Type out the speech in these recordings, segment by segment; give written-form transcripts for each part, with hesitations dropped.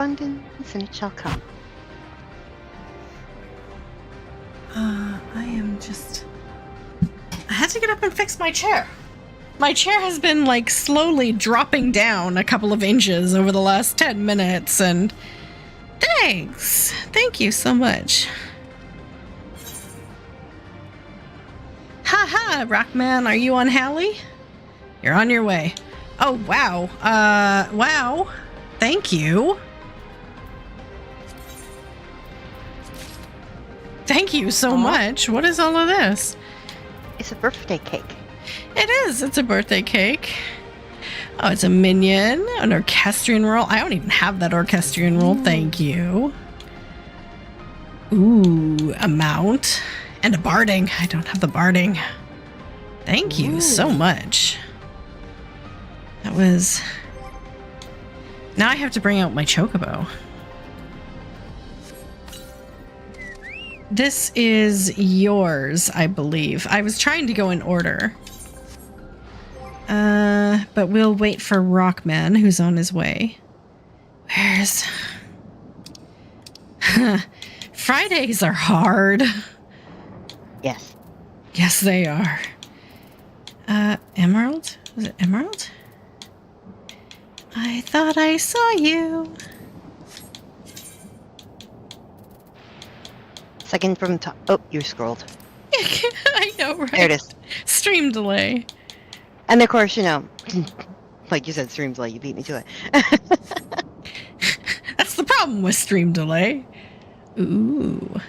abundance, and it shall come. I am just... I had to get up and fix my chair. My chair has been, like, slowly dropping down a couple of inches over the last 10 minutes, and... Thanks! Thank you so much. Haha, Rockman, are you on Hallie? You're on your way. Oh, wow. Wow. Thank you. Thank you so much. What is all of this? It's a birthday cake. It is. It's a birthday cake. Oh, it's a minion, an orchestrion roll. I don't even have that orchestrion roll. Thank you. Ooh, a mount and a barding. I don't have the barding. Thank you so much. That was... Now I have to bring out my chocobo. This is yours, I believe. I was trying to go in order. But we'll wait for Rockman, who's on his way. Where's... Fridays are hard. Yes. Yes, they are. Emerald? Was it Emerald? I thought I saw you. Second from top. Oh, you scrolled. I know, right? There it is. Stream delay. And of course, you know, like you said, stream delay, you beat me to it. That's the problem with stream delay. Ooh.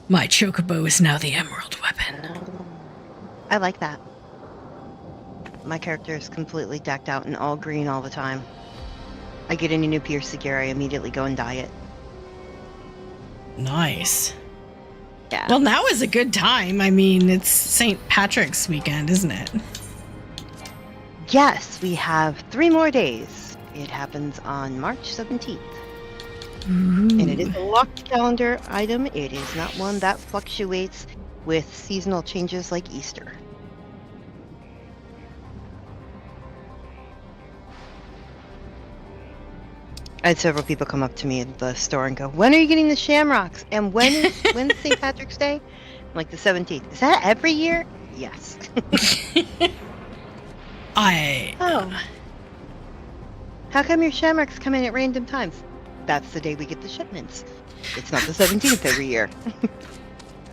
My chocobo is now the emerald weapon. I like that. My character is completely decked out in all green all the time. I get any new pierce gear, I immediately go and dye it. Nice. Yeah. Well, now is a good time. I mean, it's St. Patrick's weekend, isn't it? Yes, we have 3 more days. It happens on March 17th. Ooh. And it is a locked calendar item. It is not one that fluctuates with seasonal changes like Easter. I had several people come up to me at the store and go, "When are you getting the shamrocks? And when's St. Patrick's Day?" I'm like, the 17th. Is that every year? Yes. Oh. How come your shamrocks come in at random times? That's the day we get the shipments. It's not the 17th every year.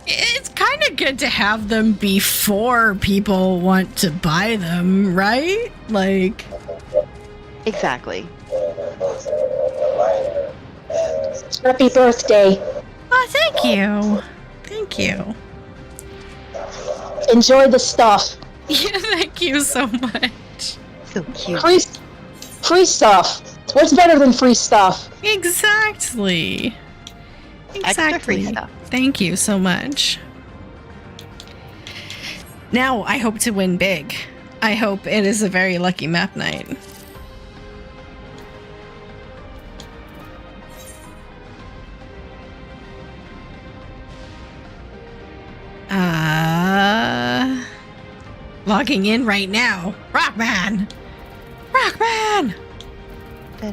It's kind of good to have them before people want to buy them, right? Like... Exactly. Happy birthday. Oh, thank you. Thank you. Enjoy the stuff. Yeah, thank you so much. So cute. Free stuff. What's better than free stuff? Exactly. Extra free stuff. Thank you so much. Now I hope to win big. I hope it is a very lucky map night. Logging in right now. Rockman! Rockman!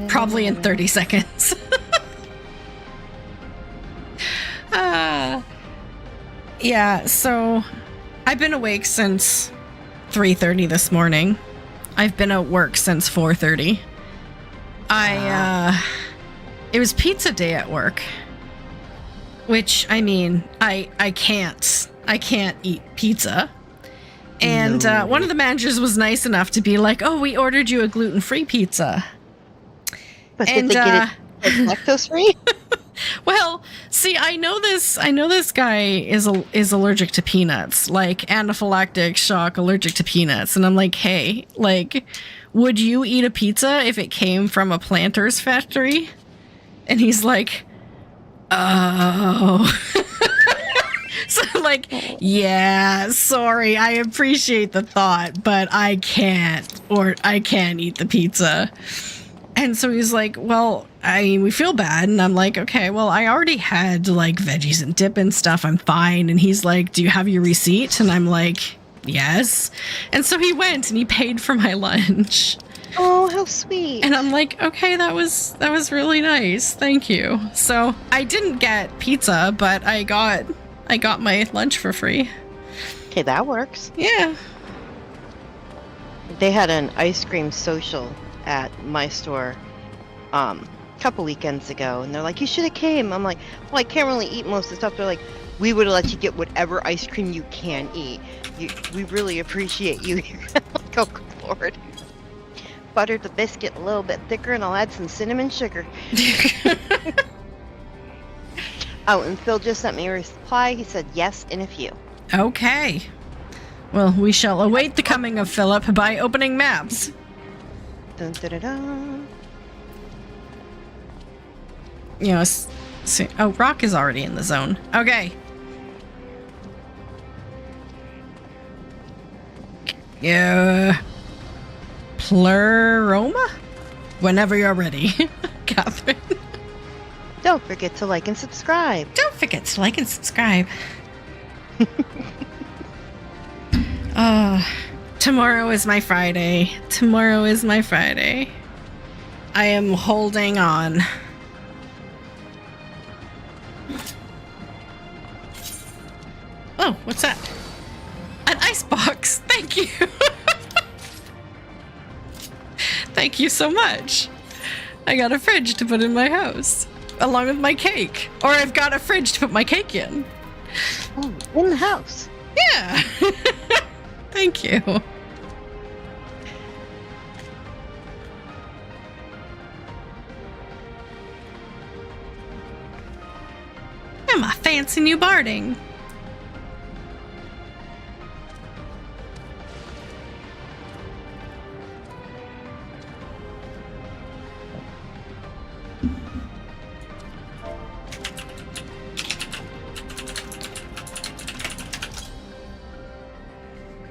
Probably in 30 seconds. Yeah, so I've been awake since 3:30 this morning. I've been at work since 4:30. It was pizza day at work. Which, I mean, I can't eat pizza. And one of the managers was nice enough to be like, "Oh, we ordered you a gluten-free pizza." But did they get it lactose-free? Well, see, I know this guy is allergic to peanuts, like anaphylactic shock allergic to peanuts. And I'm like, "Hey, like, would you eat a pizza if it came from a Planters factory?" And he's like, "Oh." So like, "Yeah, sorry, I appreciate the thought, but I can't eat the pizza." And so he's like, "Well, we feel bad." And I'm like, "Okay, well, I already had like veggies and dip and stuff. I'm fine." And he's like, "Do you have your receipt?" And I'm like, "Yes." And so he went and he paid for my lunch. Oh, how sweet. And I'm like, okay, that was really nice. Thank you. So I didn't get pizza, but I got my lunch for free. Okay, that works. Yeah. They had an ice cream social at my store a couple weekends ago, and they're like, you should have came. I'm like, well, I can't really eat most of the stuff. They're like, we would let you get whatever ice cream you can eat. We really appreciate you here. Like, oh, good Lord. Buttered the biscuit a little bit thicker, and I'll add some cinnamon sugar. Oh, and Phil just sent me a reply. He said yes in a few. Okay. Well, we shall await the coming of Philip by opening maps. Dun, dun, dun, dun. You know, see, oh, Rock is already in the zone. Okay. Yeah. Pleroma? Whenever you're ready, Catherine. Don't forget to like and subscribe. Don't forget to like and subscribe. Tomorrow is my Friday. Tomorrow is my Friday. I am holding on. Oh, what's that? An icebox. Thank you. Thank you so much. I got a fridge to put in my house, along with my cake. Or I've got a fridge to put my cake in. Oh, in the house. Yeah. Thank you. And my fancy new barding.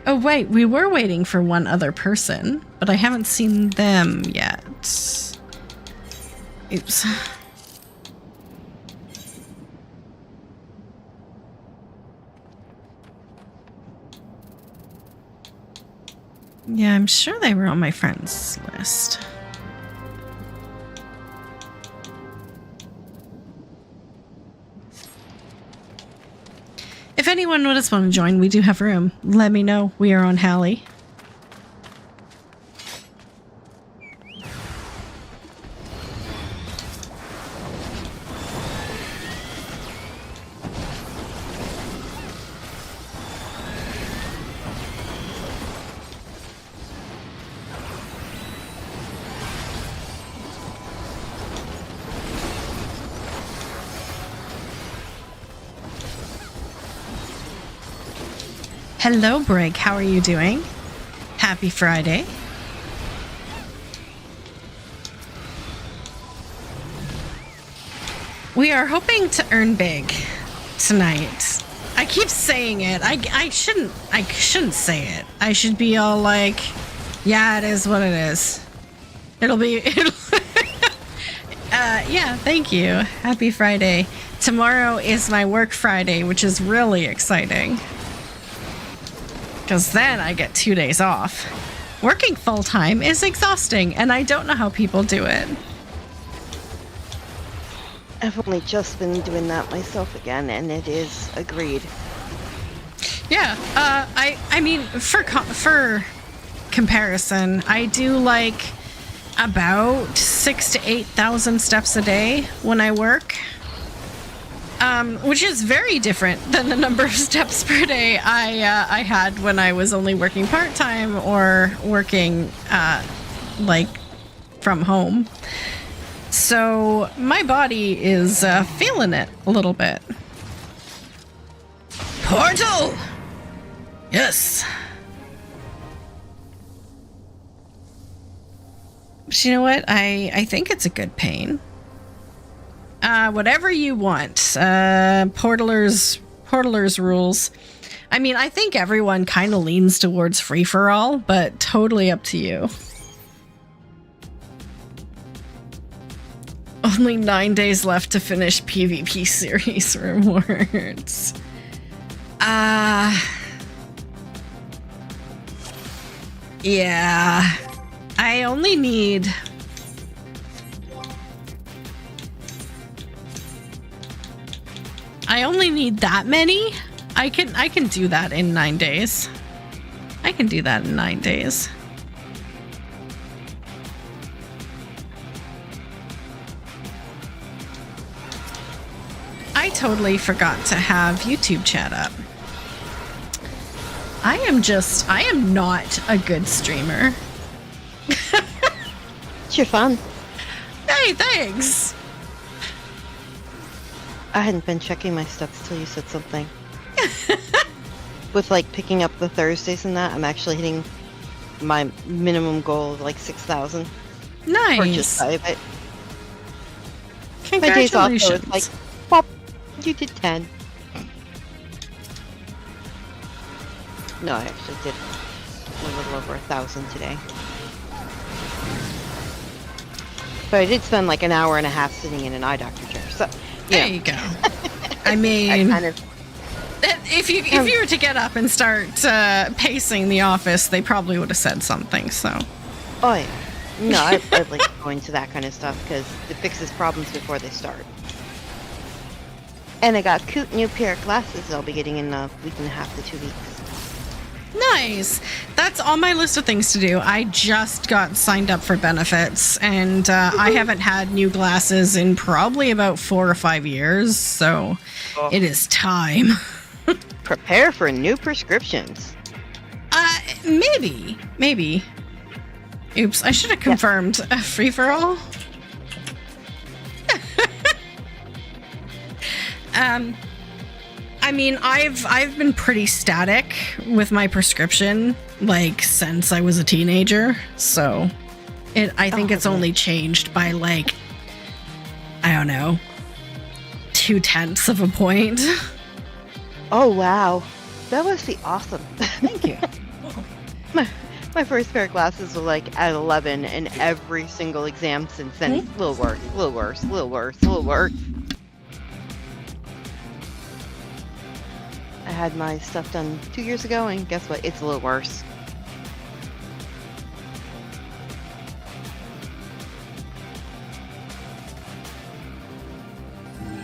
Oh, wait, we were waiting for one other person, but I haven't seen them yet. Oops. Yeah, I'm sure they were on my friends list. If anyone would just want to join, we do have room. Let me know. We are on Hallie. Hello, Brig. How are you doing? Happy Friday. We are hoping to earn big tonight. I keep saying it. I shouldn't say it. I should be all like, yeah, it is what it is. Yeah, thank you. Happy Friday. Tomorrow is my work Friday, which is really exciting. Because then I get 2 days off. Working full-time is exhausting, and I don't know how people do it. I've only just been doing that myself again, and it is agreed. Yeah, I mean, for comparison, I do like about 6,000 to 8,000 steps a day when I work. Which is very different than the number of steps per day I had when I was only working part-time or working, like, from home. So my body is feeling it a little bit. Portal! Yes! But you know what? I think it's a good pain. Whatever you want. Portalers rules. I mean, I think everyone kind of leans towards free-for-all, but totally up to you. Only 9 days left to finish PvP series rewards. Yeah. I only need... that many. I can do that in 9 days. I can do that in 9 days. I totally forgot to have YouTube chat up. I am not a good streamer. It's your fun. Hey, thanks. I hadn't been checking my stats till you said something. With like picking up the Thursdays and that, I'm actually hitting my minimum goal of like 6,000. Nice. Purchase side of it. My Congratulations. days off, so it's like, pop, you did 10. No, I actually did a little over 1,000 today. But I did spend like an hour and a half sitting in an eye doctor chair, so There you go. I mean, I kind of, if you were to get up and start pacing the office, they probably would have said something. So, oh yeah, no, I like going to that kind of stuff because it fixes problems before they start. And I got a cute new pair of glasses I'll be getting in a week and a half to 2 weeks. nice. That's on my list of things to do. I just got signed up for benefits, and I haven't had new glasses in probably about 4 or 5 years. So, it is time. Prepare for new prescriptions. Maybe. Oops, I should have confirmed a free for all. I mean, I've been pretty static with my prescription like since I was a teenager. So, I think it's only changed by like, I don't know, 0.2 of a point. Oh wow, that must be awesome. Thank you. My first pair of glasses were like at 11, and every single exam since then, a little worse, a little worse, a little worse, a little worse. I had my stuff done 2 years ago, and guess what? It's a little worse.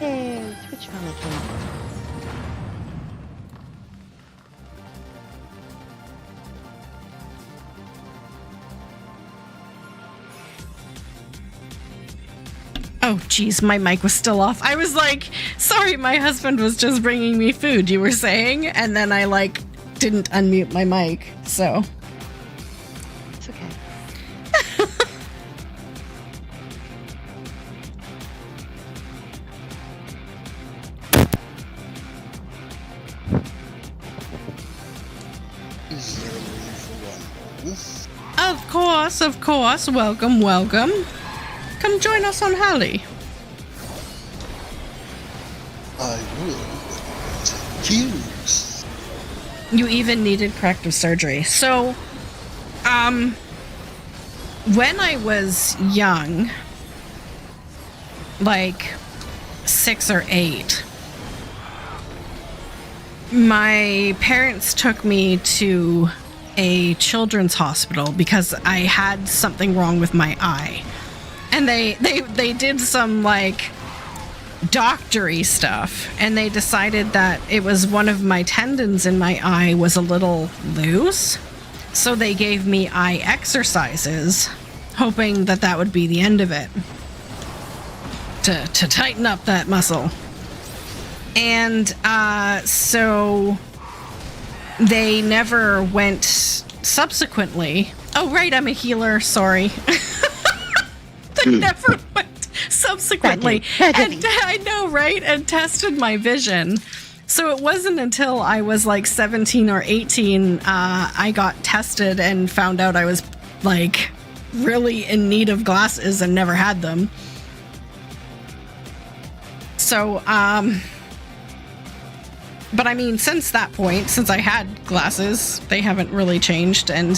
Yay, Twitch finally came up. Oh, geez, my mic was still off. I was like, sorry, my husband was just bringing me food, you were saying? And then I, like, didn't unmute my mic, so. It's okay. Of course. Welcome. Come join us on Hali. I will. Excuse. You even needed corrective surgery. So, when I was young, like 6 or 8, my parents took me to a children's hospital because I had something wrong with my eye. And they did some like doctory stuff, and they decided that it was one of my tendons in my eye was a little loose. So they gave me eye exercises, hoping that that would be the end of it, to tighten up that muscle. And so they never went subsequently. Oh, right, I'm a healer, sorry. They never went subsequently. And I know, right? And tested my vision. So it wasn't until I was like 17 or 18, I got tested and found out I was like really in need of glasses and never had them. So, but I mean, since that point, since I had glasses, they haven't really changed. And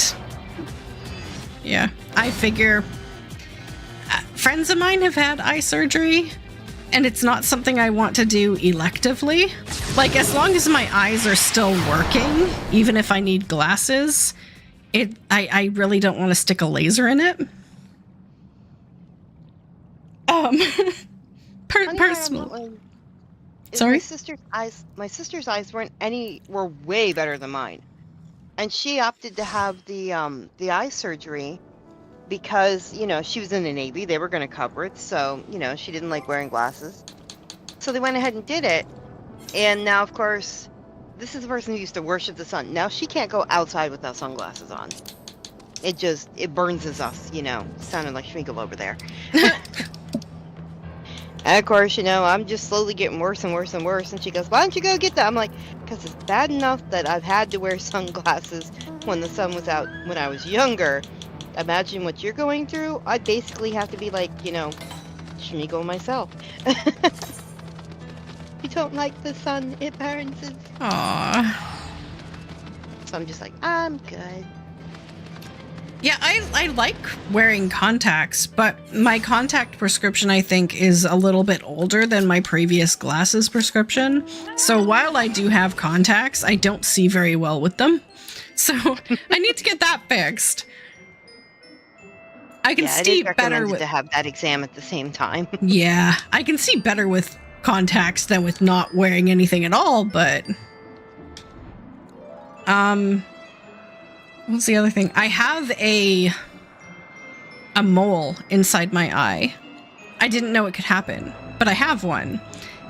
yeah, I figure friends of mine have had eye surgery, and it's not something I want to do electively. Like, as long as my eyes are still working, even if I need glasses, I really don't want to stick a laser in it. Personally. Sorry? My sister's eyes were way better than mine. And she opted to have the eye surgery because, she was in the Navy. They were going to cover it. So, she didn't like wearing glasses. So they went ahead and did it. And now, of course, this is the person who used to worship the sun. Now she can't go outside without sunglasses on. It burns us, sounding like Schminkle over there. And of course, I'm just slowly getting worse and worse and worse. And she goes, why don't you go get that? I'm like, because it's bad enough that I've had to wear sunglasses when the sun was out when I was younger. Imagine what you're going through. I basically have to be like, Schminkle myself. You don't like the sun, it burns. Aww. So I'm just like, I'm good. Yeah, I like wearing contacts, but my contact prescription, I think, is a little bit older than my previous glasses prescription. So while I do have contacts, I don't see very well with them. So I need to get that fixed. I can see better with... to have that exam at the same time. Yeah, I can see better with contacts than with not wearing anything at all, but... What's the other thing? I have a mole inside my eye. I didn't know it could happen, but I have one.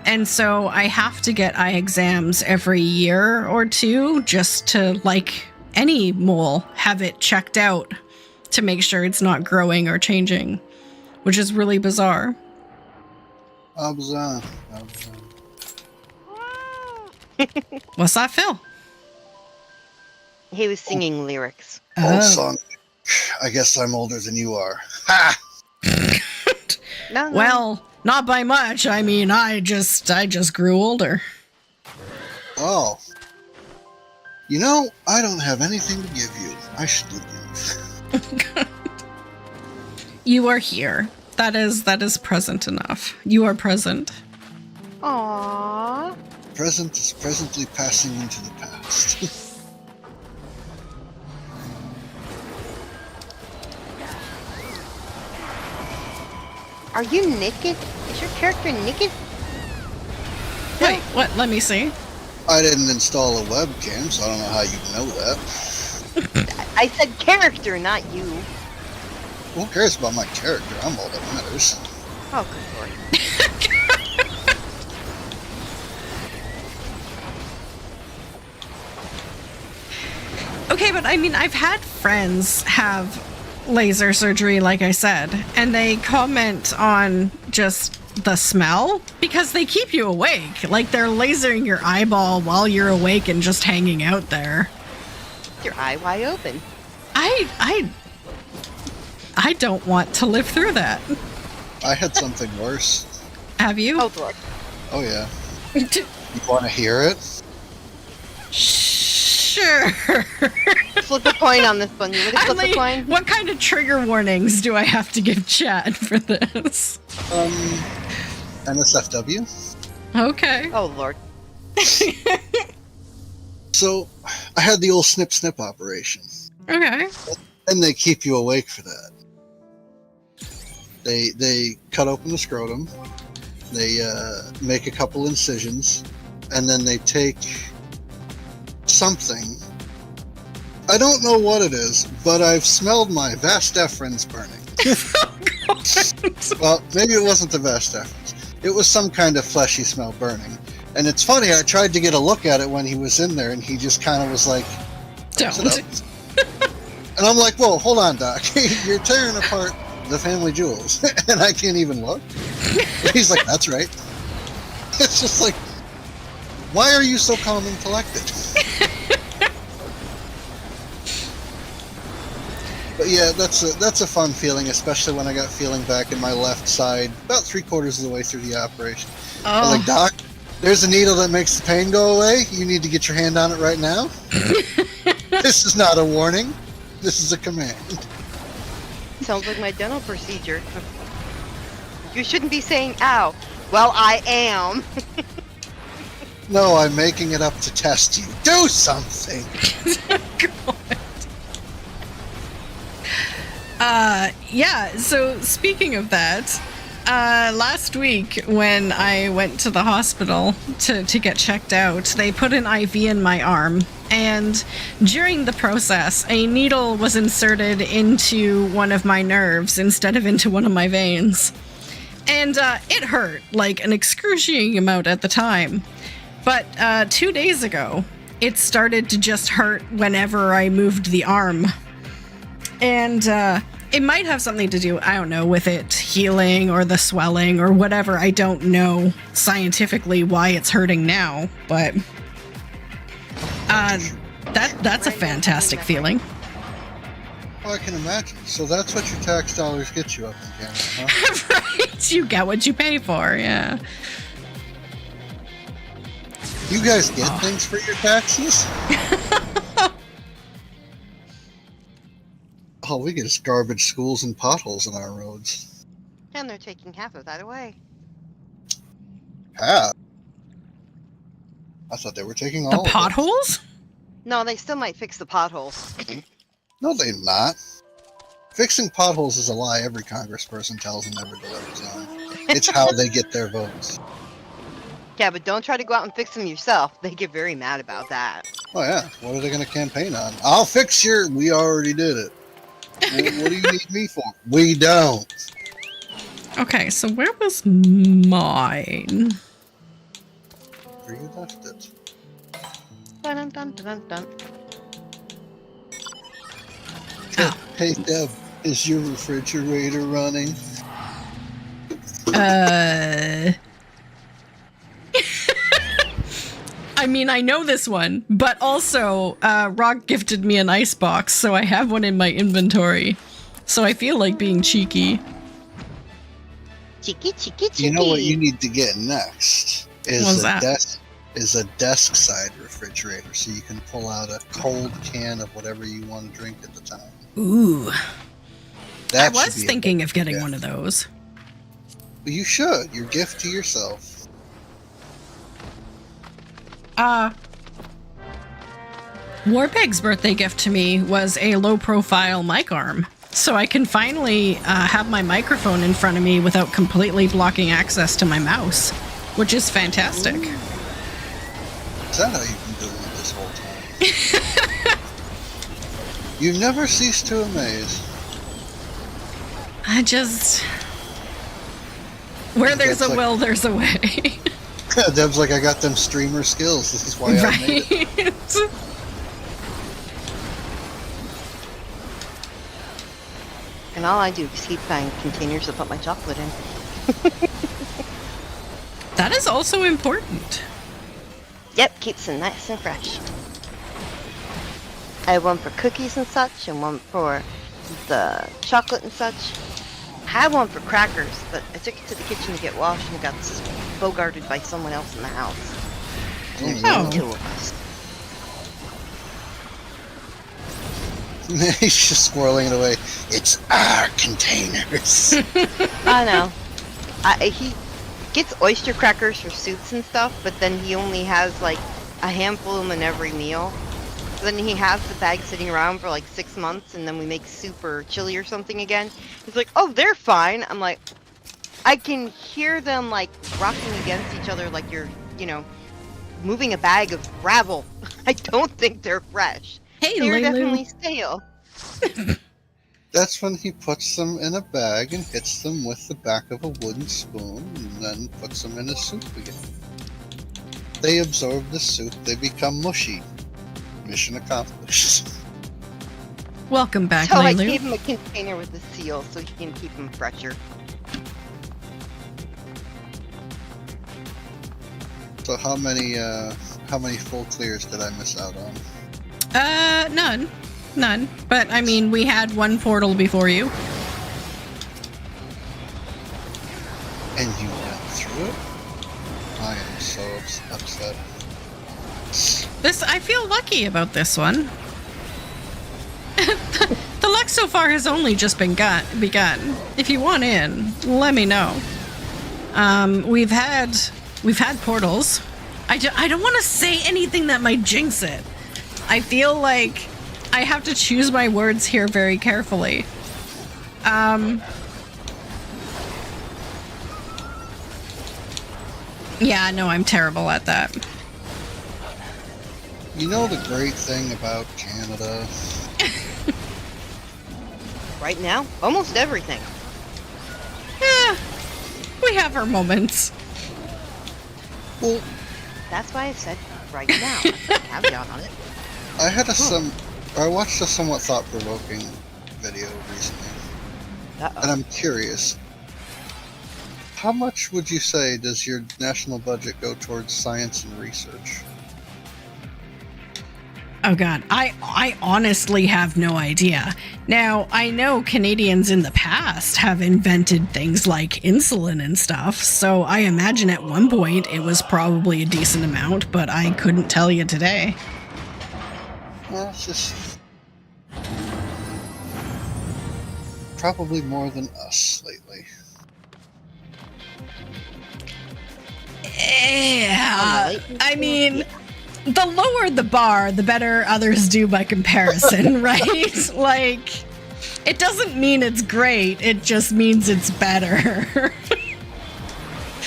And so I have to get eye exams every year or two just to, like any mole, have it checked out to make sure it's not growing or changing, which is really bizarre. Bizarre. What's that, Phil? He was singing lyrics. Old song. I guess I'm older than you are. Ha! No. Well, not by much. I mean, I just grew older. Oh. I don't have anything to give you. I should leave. You are here. That is present enough. You are present. Aww. Present is presently passing into the past. Are you naked? Is your character naked? Wait, what? Let me see. I didn't install a webcam, so I don't know how you know that. I said character, not you. Who cares about my character? I'm all that matters. Oh, good lord. Okay, but I mean, I've had friends have laser surgery, like I said, and they comment on just the smell because they keep you awake. Like they're lasering your eyeball while you're awake and just hanging out there. Your eye wide open. I don't want to live through that. I had something worse. Have you? Oh, Lord. Oh, yeah. You want to hear it? Sure. Flip a coin on this one. You want to flip a coin? What kind of trigger warnings do I have to give Chad for this? NSFW. Okay. Oh, Lord. So, I had the old snip operation. Okay. And they keep you awake for that. They cut open the scrotum, they make a couple incisions, and then they take something. I don't know what it is, but I've smelled my vas deferens burning. Well, maybe it wasn't the vas deferens. It was some kind of fleshy smell burning. And it's funny, I tried to get a look at it when he was in there, and he just kind of was like, don't. And I'm like, whoa, hold on, Doc. You're tearing apart the family jewels, and I can't even look. He's like, that's right. It's just like, why are you so calm and collected? But yeah, that's a fun feeling, especially when I got feeling back in my left side about 3/4 of the way through the operation. Oh. I'm like, Doc, there's a needle that makes the pain go away. You need to get your hand on it right now. This is not a warning. This is a command. Sounds like my dental procedure. You shouldn't be saying ow. Well, I am. No, I'm making it up to test you. Do something! God. Yeah, so speaking of that, last week when I went to the hospital to get checked out, they put an IV in my arm, and during the process, a needle was inserted into one of my nerves instead of into one of my veins. And it hurt, like an excruciating amount at the time. But 2 days ago, it started to just hurt whenever I moved the arm. And it might have something to do, I don't know, with it healing or the swelling or whatever. I don't know scientifically why it's hurting now, but that's a fantastic feeling. Well, I can imagine. So that's what your tax dollars get you up in Canada, huh? Right, you get what you pay for, yeah. You guys get things for your taxes? All we get is garbage schools and potholes in our roads. And they're taking half of that away. Half? I thought they were taking all The of it. potholes? No, they still might fix the potholes. No, they're not. Fixing potholes is a lie every congressperson tells and never delivers on. It's how they get their votes. Yeah, but don't try to go out and fix them yourself. They get very mad about that. Oh yeah, what are they going to campaign on? I'll fix your... We already did it. What do you need me for? We don't. Okay, so where was mine? Where you left it. Dun, dun, dun, dun. Oh. Hey Deb, is your refrigerator running? I mean, I know this one, but also, Rock gifted me an ice box, so I have one in my inventory. So I feel like being cheeky. Cheeky, cheeky, cheeky. You know what you need to get next? What's that? Is a desk side refrigerator, so you can pull out a cold can of whatever you want to drink at the time. Ooh. That I was should be thinking of getting gift. one of those. Well, you should. Your gift to yourself. Warpeg's birthday gift to me was a low-profile mic arm, so I can finally have my microphone in front of me without completely blocking access to my mouse, which is fantastic. Ooh. Is that how you've been doing it this whole time? You never cease to amaze. I just... Where there's a will, there's a way. Deb's like, I got them streamer skills. This is why I made it. Right? And all I do is keep buying containers to put my chocolate in. That is also important. Yep, keeps it nice and fresh. I have one for cookies and such, and one for the chocolate and such. I had one for crackers, but I took it to the kitchen to get washed and got bogarted by someone else in the house. And there's only two of us. He's just squirreling it away. It's our containers. I know. He gets oyster crackers for soups and stuff, but then he only has like a handful of them in every meal. So then he has the bag sitting around for like 6 months, and then we make soup or chili or something again. He's like, oh, they're fine. I'm like, I can hear them like rocking against each other like you're, moving a bag of gravel. I don't think they're fresh. Hey, They're Lulu. definitely stale. That's when he puts them in a bag and hits them with the back of a wooden spoon and then puts them in a soup again. They absorb the soup, they become mushy. Mission accomplished. Welcome back, So I Lulu. gave him a container with a seal so he can keep them fresher. So how many full clears did I miss out on? None. But I mean, we had one portal before you. And you went through it? I am so upset. I feel lucky about this one. The luck so far has only just begun. If you want in, let me know. We've had portals. I don't want to say anything that might jinx it. I feel like I have to choose my words here very carefully. Yeah, no, I'm terrible at that. You know the great thing about Canada? Right now, almost everything. Yeah, we have our moments. Well, That's why I said right now. I put a caveat on it. I watched a somewhat thought-provoking video recently, Uh-oh. and I'm curious. How much would you say does your national budget go towards science and research? Oh god, I honestly have no idea. Now, I know Canadians in the past have invented things like insulin and stuff, so I imagine at one point it was probably a decent amount, but I couldn't tell you today. Well, it's just probably more than us lately. Yeah, I mean, the lower the bar, the better others do by comparison, right? Like, it doesn't mean it's great, it just means it's better.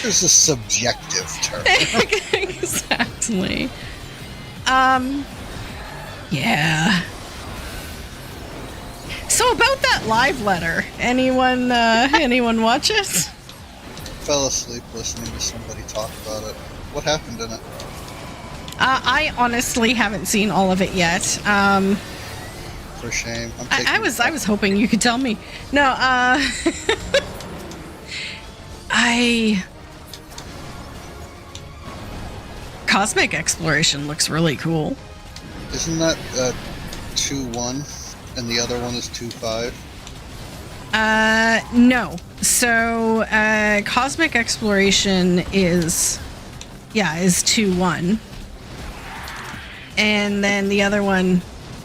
There's a subjective term. Exactly. Yeah. So about that live letter, anyone watch it? Fell asleep listening to somebody talk about it. What happened in it? I honestly haven't seen all of it yet. For shame. I was hoping you could tell me. No, Cosmic Exploration looks really cool. Isn't that 2-1 and the other one is 2-5? No. So, Cosmic Exploration is 2-1. And then the other one,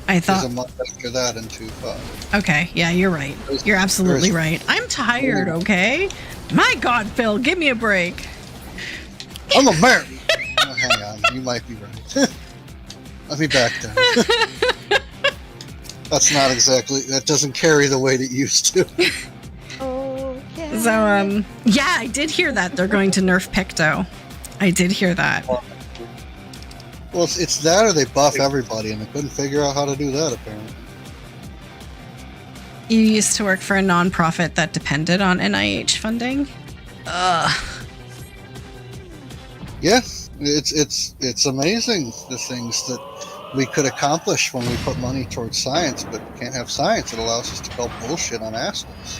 I thought... There's a month after that in 2-5. Okay, yeah, you're right. You're absolutely right. I'm tired, okay? My God, Phil, give me a break. I'm American! Oh, hang on, you might be right. Let me back down. That's not exactly... That doesn't carry the weight it used to. Okay. So, yeah, I did hear that they're going to nerf Picto. I did hear that. Well, it's that or they buff everybody, and they couldn't figure out how to do that, apparently. You used to work for a non-profit that depended on NIH funding? Ugh. Yeah, it's amazing the things that we could accomplish when we put money towards science, but we can't have science. It allows us to call bullshit on assholes.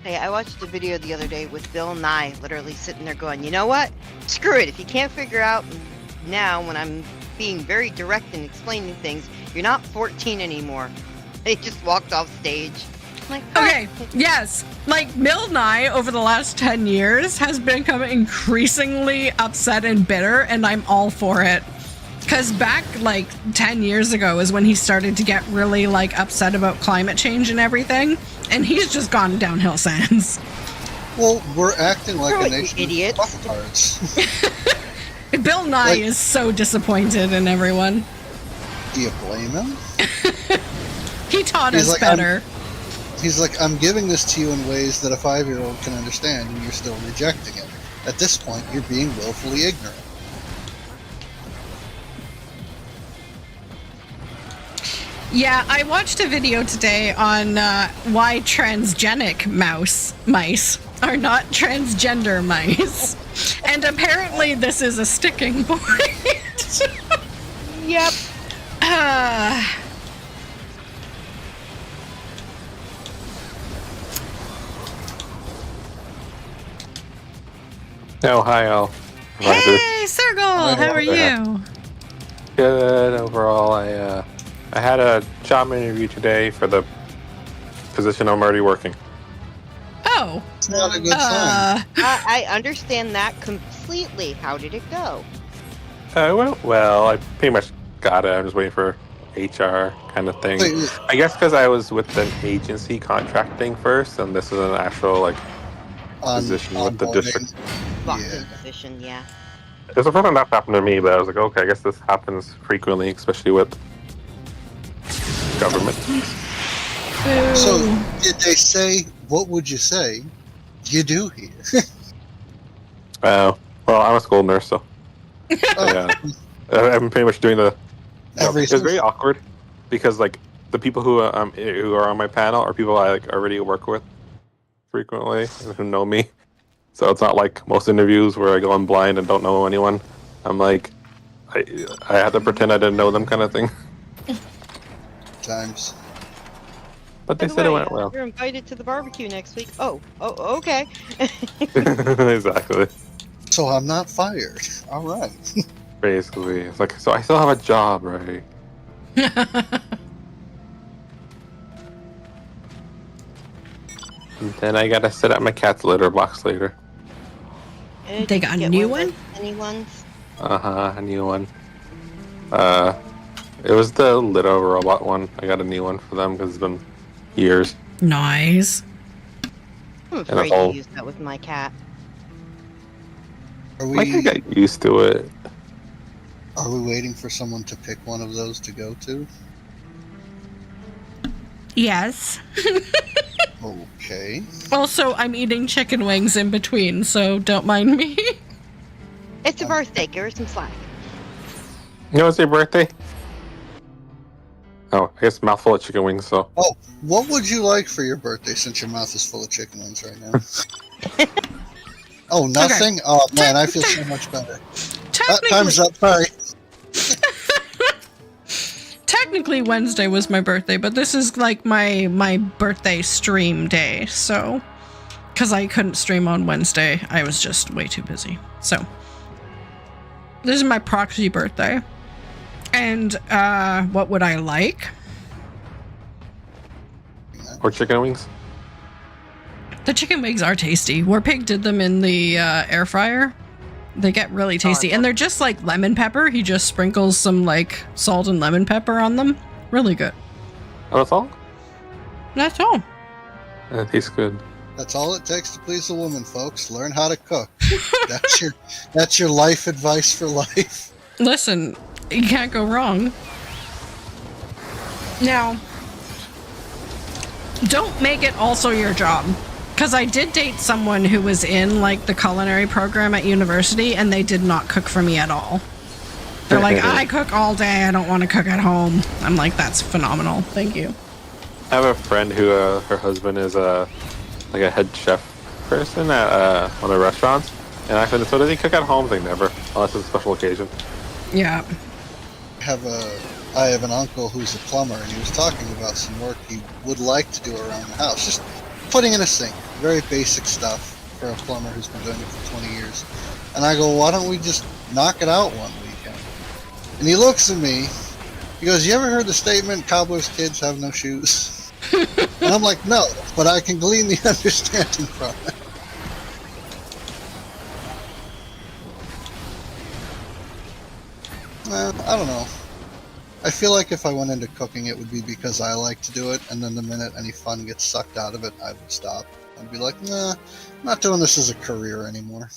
Hey, I watched a video the other day with Bill Nye literally sitting there going, you know what? Screw it. If you can't figure out now when I'm being very direct and explaining things, you're not 14 anymore. They just walked off stage. I'm like, Okay, yes. Like, Bill Nye over the last 10 years has become increasingly upset and bitter, and I'm all for it. Because back, like, 10 years ago is when he started to get really, like, upset about climate change and everything, and he's just gone downhill since. Well, we're acting like Screw a it, nation you of idiots. fucktards. Bill Nye is so disappointed in everyone. Do you blame him? He taught He's us like, better. He's like, I'm giving this to you in ways that a 5-year-old can understand, and you're still rejecting it. At this point, you're being willfully ignorant. Yeah, I watched a video today on why transgenic mice are not transgender mice. And apparently this is a sticking point. yep. Oh, hi all. Hey, Sergal, how are you? Good overall. I had a job interview today for the position I'm already working. Oh. It's not a good sign. I understand that completely. How did it go? Well, I pretty much got it. I'm just waiting for HR kind of thing. Wait, I guess because I was with an agency contracting first, and this is an actual position with the onboarding. district. Locked Yeah. in position, yeah. It's the first time that happened to me, but I was like, okay, I guess this happens frequently, especially with government. So, did they say, what would you say you do here? Well, I'm a school nurse, so yeah, I'm pretty much doing the. It's very awkward because like the people who are on my panel are people I like already work with frequently and who know me. So it's not like most interviews where I go in blind and don't know anyone. I'm like, I had to pretend I didn't know them, kind of thing. Times. But they said it went well. You're invited to the barbecue next week. Oh, okay. Exactly. So I'm not fired. All right. Basically, it's like, so I still have a job, right? And then I gotta sit at my cat's litter box later. They got a new one? Any ones? A new one. It was the litter robot one. I got a new one for them because it's been years. Nice. I'm afraid to use that with my cat. I can get used to it. Are we waiting for someone to pick one of those to go to? Yes. Okay. Also, I'm eating chicken wings in between, so don't mind me. It's a birthday. Give her some slack. You know, it's your birthday? Oh, I guess mouthful of chicken wings, so. Oh, what would you like for your birthday since your mouth is full of chicken wings right now? Oh, nothing? Okay. Oh, man, I feel so much better. Time's up, sorry. Technically, Wednesday was my birthday, but this is like my birthday stream day, so... Because I couldn't stream on Wednesday, I was just way too busy. So, this is my proxy birthday. And, what would I like? Or chicken wings? The chicken wings are tasty. Warpig did them in the air fryer. They get really tasty. And they're just like lemon pepper. He just sprinkles some like salt and lemon pepper on them. Really good. Oh, that's all? That's all. That tastes good. That's all it takes to please a woman, folks. Learn how to cook. That's your life advice for life. Listen, you can't go wrong. Now, don't make it also your job. Because I did date someone who was in like the culinary program at university and they did not cook for me at all. They're like, I cook all day, I don't want to cook at home. I'm like, that's phenomenal. Thank you. I have a friend who her husband is like a head chef person at one of the restaurants. And I said, so does he cook at home? Like, never, unless it's a special occasion. Yeah. I have an uncle who's a plumber, and he was talking about some work he would like to do around the house. Just putting in a sink. Very basic stuff for a plumber who's been doing it for 20 years. And I go, why don't we just knock it out one weekend? And he looks at me. He goes, you ever heard the statement, cobbler's kids have no shoes? And I'm like, no, but I can glean the understanding from it. I don't know. I feel like if I went into cooking, it would be because I like to do it, and then the minute any fun gets sucked out of it, I would stop. I'd be like, nah, I'm not doing this as a career anymore.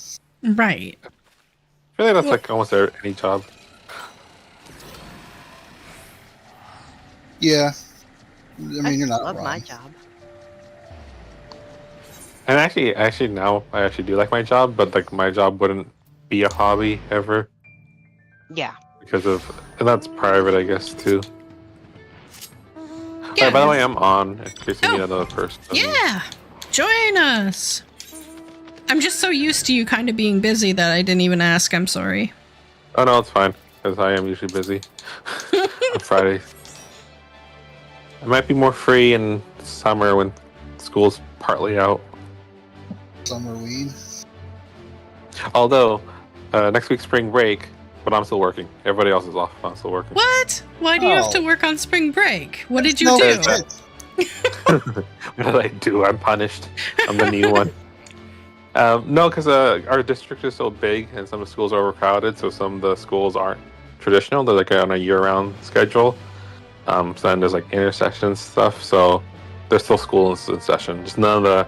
Right. I feel like that's like almost any job. Yeah. I mean, you're not wrong. I love my job. And actually now I actually do like my job, but like my job wouldn't be a hobby ever. Yeah. Because of, and that's private, I guess, too. Yeah. By the way, I'm on in case you need another person. Yeah. Join us. I'm just so used to you kind of being busy that I didn't even ask. I'm sorry. Oh, no, it's fine. Because I am usually busy on Fridays. I might be more free in summer when school's partly out. Summer weed. Although, next week's spring break, but I'm still working. Everybody else is off. I'm still working. What? Why do you have to work on spring break? What did you No, do? What did I do? I'm punished. I'm the new one. No, because our district is so big and some of the schools are overcrowded, so some of the schools aren't traditional. They're like on a year-round schedule. So then there's like intersection stuff, so there's still schools in session. Just none of the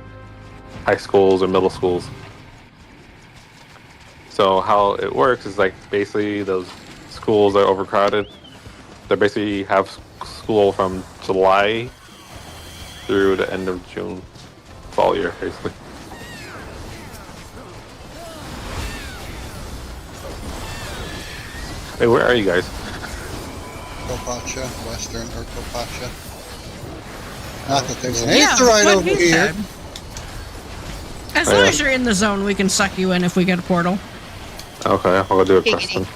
high schools or middle schools. So how it works is like basically those schools are overcrowded. They basically have school from July through the end of June, fall year, basically. Hey, where are you guys? Kopacha, Western or Kopacha. Not that there's an Yeah, Aetherite what over he here. said. As long as you're in the zone, we can suck you in if we get a portal. Okay, I'll go do a quest Giggity.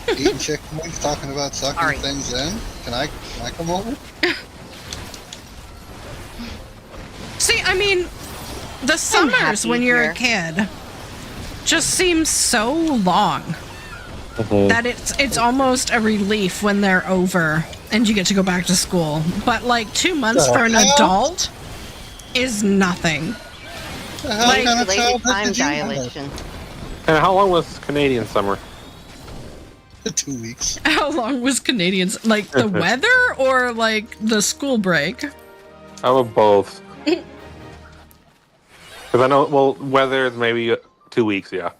then. Eating chicken wings, talking about sucking Alright. things in. Can I come over? See, I mean, the summers happy when you're a here. kid just seem so long that it's almost a relief when they're over and you get to go back to school. But like 2 months for an adult is nothing. The hell Like, kind of Related childhood time did you have? dilation. And how long was Canadian summer? 2 weeks. How long was Canadians like the weather or like the school break? How about both? Because I know, well, weather is maybe 2 weeks, yeah.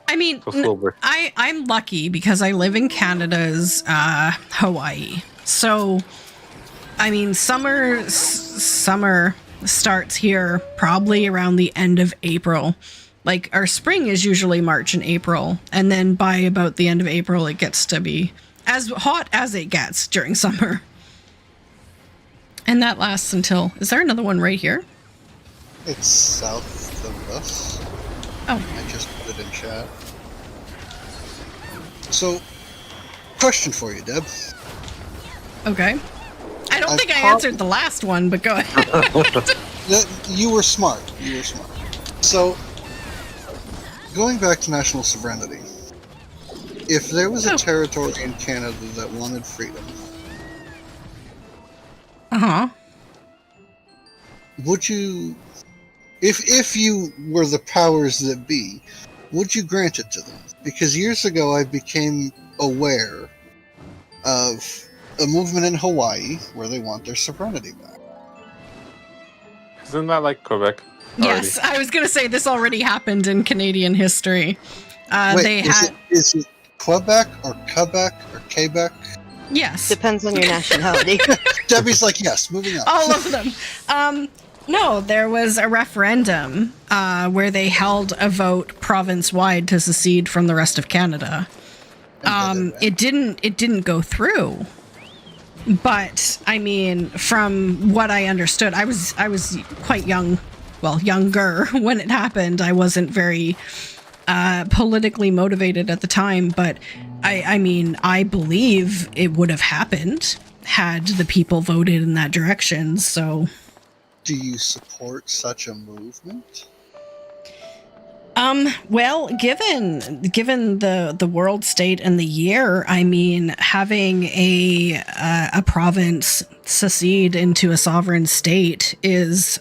I mean, So school break. I'm lucky because I live in Canada's Hawaii. So, I mean, summer starts here probably around the end of April. Like, our spring is usually March and April, and then by about the end of April, it gets to be as hot as it gets during summer. And that lasts until... Is there another one right here? It's south of us. Oh. I just put it in chat. So, question for you, Deb. Okay. I don't I've think I caught- answered the last one, but go ahead. You were smart. You were smart. So, going back to national sovereignty, if there was a territory in Canada that wanted freedom, Uh-huh. would you, if you were the powers that be, would you grant it to them? Because years ago I became aware of a movement in Hawaii where they want their sovereignty back. Isn't that like Quebec? Yes, I was going to say this already happened in Canadian history. Wait, They had... is it Quebec or Quebec or Quebec? Yes. Depends on your nationality. Debbie's like, yes, moving on. All of them. No, there was a referendum where they held a vote province-wide to secede from the rest of Canada. It didn't go through. But I mean, from what I understood, I was quite young, well, younger when it happened. I wasn't very politically motivated at the time, but I mean, I believe it would have happened had the people voted in that direction. So, do you support such a movement? Well, given the world state and the year, I mean, having a province secede into a sovereign state is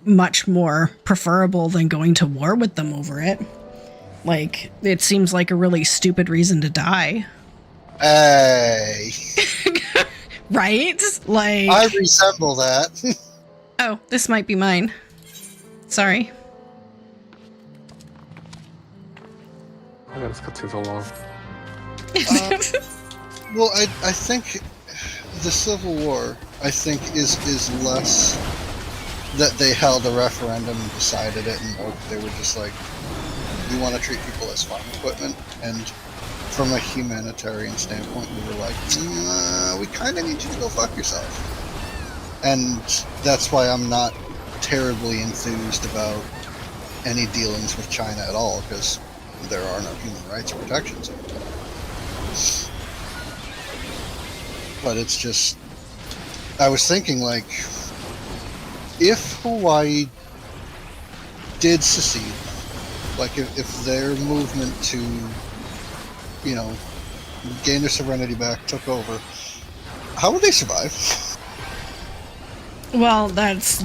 much more preferable than going to war with them over it. Like, it seems like a really stupid reason to die. Hey. Right? Like, I resemble that. oh, this might be mine. Sorry. Oh, this could take so long. Well, I think the Civil War, I think, is less that they held a referendum and decided it, and they were just like, we want to treat people as farm equipment, and from a humanitarian standpoint, we were like, we kind of need you to go fuck yourself. And that's why I'm not terribly enthused about any dealings with China at all, because there are no human rights protections. But it's just, I was thinking, like, if Hawaii did secede, like if their movement to, you know, gain their sovereignty back took over, how would they survive? well, that's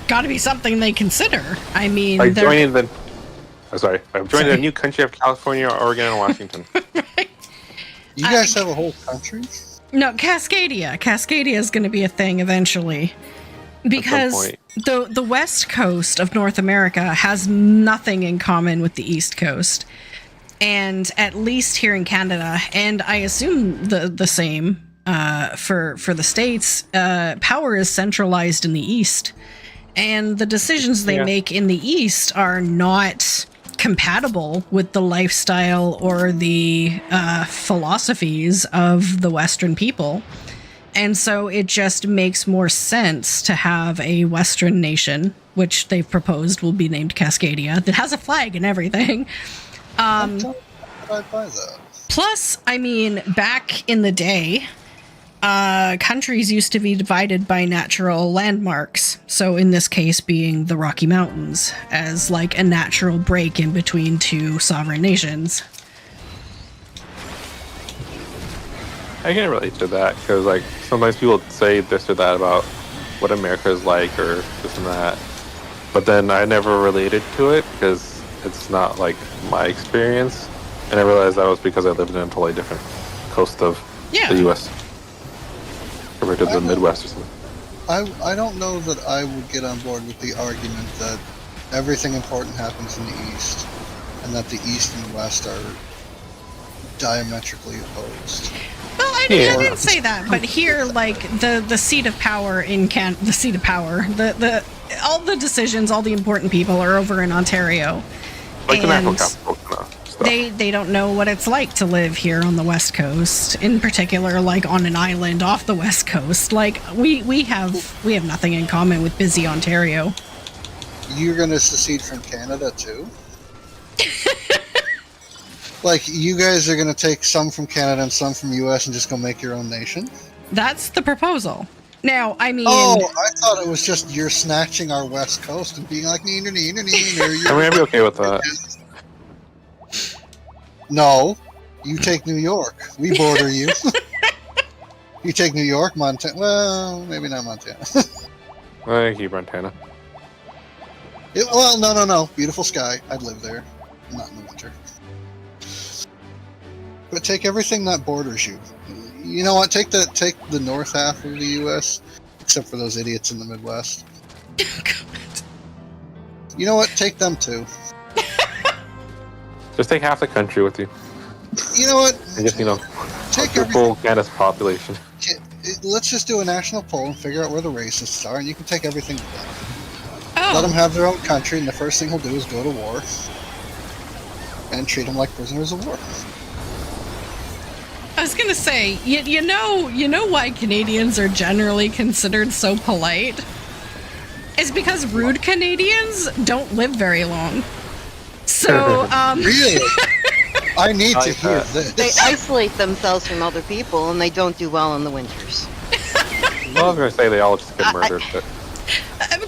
got to be something they consider. I mean, Like they're- joining the... I'm sorry. I'm joining the new country of California, Oregon, and Washington. You guys have a whole country? No, Cascadia. Cascadia is going to be a thing eventually. Because the west coast of North America has nothing in common with the east coast. And at least here in Canada, and I assume the same for the States, power is centralized in the east. And the decisions they make in the east are not compatible with the lifestyle or the philosophies of the Western people. And so it just makes more sense to have a Western nation, which they've proposed will be named Cascadia, that has a flag and everything. Plus, I mean, back in the day, countries used to be divided by natural landmarks. So in this case being the Rocky Mountains as like a natural break in between two sovereign nations. I can relate to that because, like, sometimes people say this or that about what America is like or this and that, but then I never related to it because it's not like my experience, and I realized that was because I lived in a totally different coast of the U.S. compared to the Midwest or something. I don't know that I would get on board with the argument that everything important happens in the East, and that the East and the West are diametrically opposed. Well, I didn't say that, but here, like the seat of power in the seat of power, the all the decisions, all the important people are over in Ontario, like and the national capital. they don't know what it's like to live here on the West Coast, in particular, like on an island off the West Coast. Like we have nothing in common with busy Ontario. You're going to secede from Canada too? Like, you guys are going to take some from Canada and some from U.S. and just go make your own nation? That's the proposal. Now, I mean... Oh, I thought it was just you're snatching our West Coast and being like, I mean, I'd be okay with that. No, you take New York. We border you. You take New York, Montana. Well, maybe not Montana. I keep Montana. Well, no. Beautiful sky. I'd live there. Not in the winter. But take everything that borders you. You know what? Take the north half of the U.S., except for those idiots in the Midwest. You know what? Take them too. Just take half the country with you. You know what? And just, take your full Canada's population. Let's just do a national poll and figure out where the racists are, and you can take everything to them. Oh. Let them have their own country, and the first thing he'll do is go to war. And treat them like prisoners of war. I was gonna say, you know why Canadians are generally considered so polite? It's because rude Canadians don't live very long. So, Really? I need to hear this. They isolate themselves from other people, and they don't do well in the winters. Well, I was gonna say they all just get murdered, but...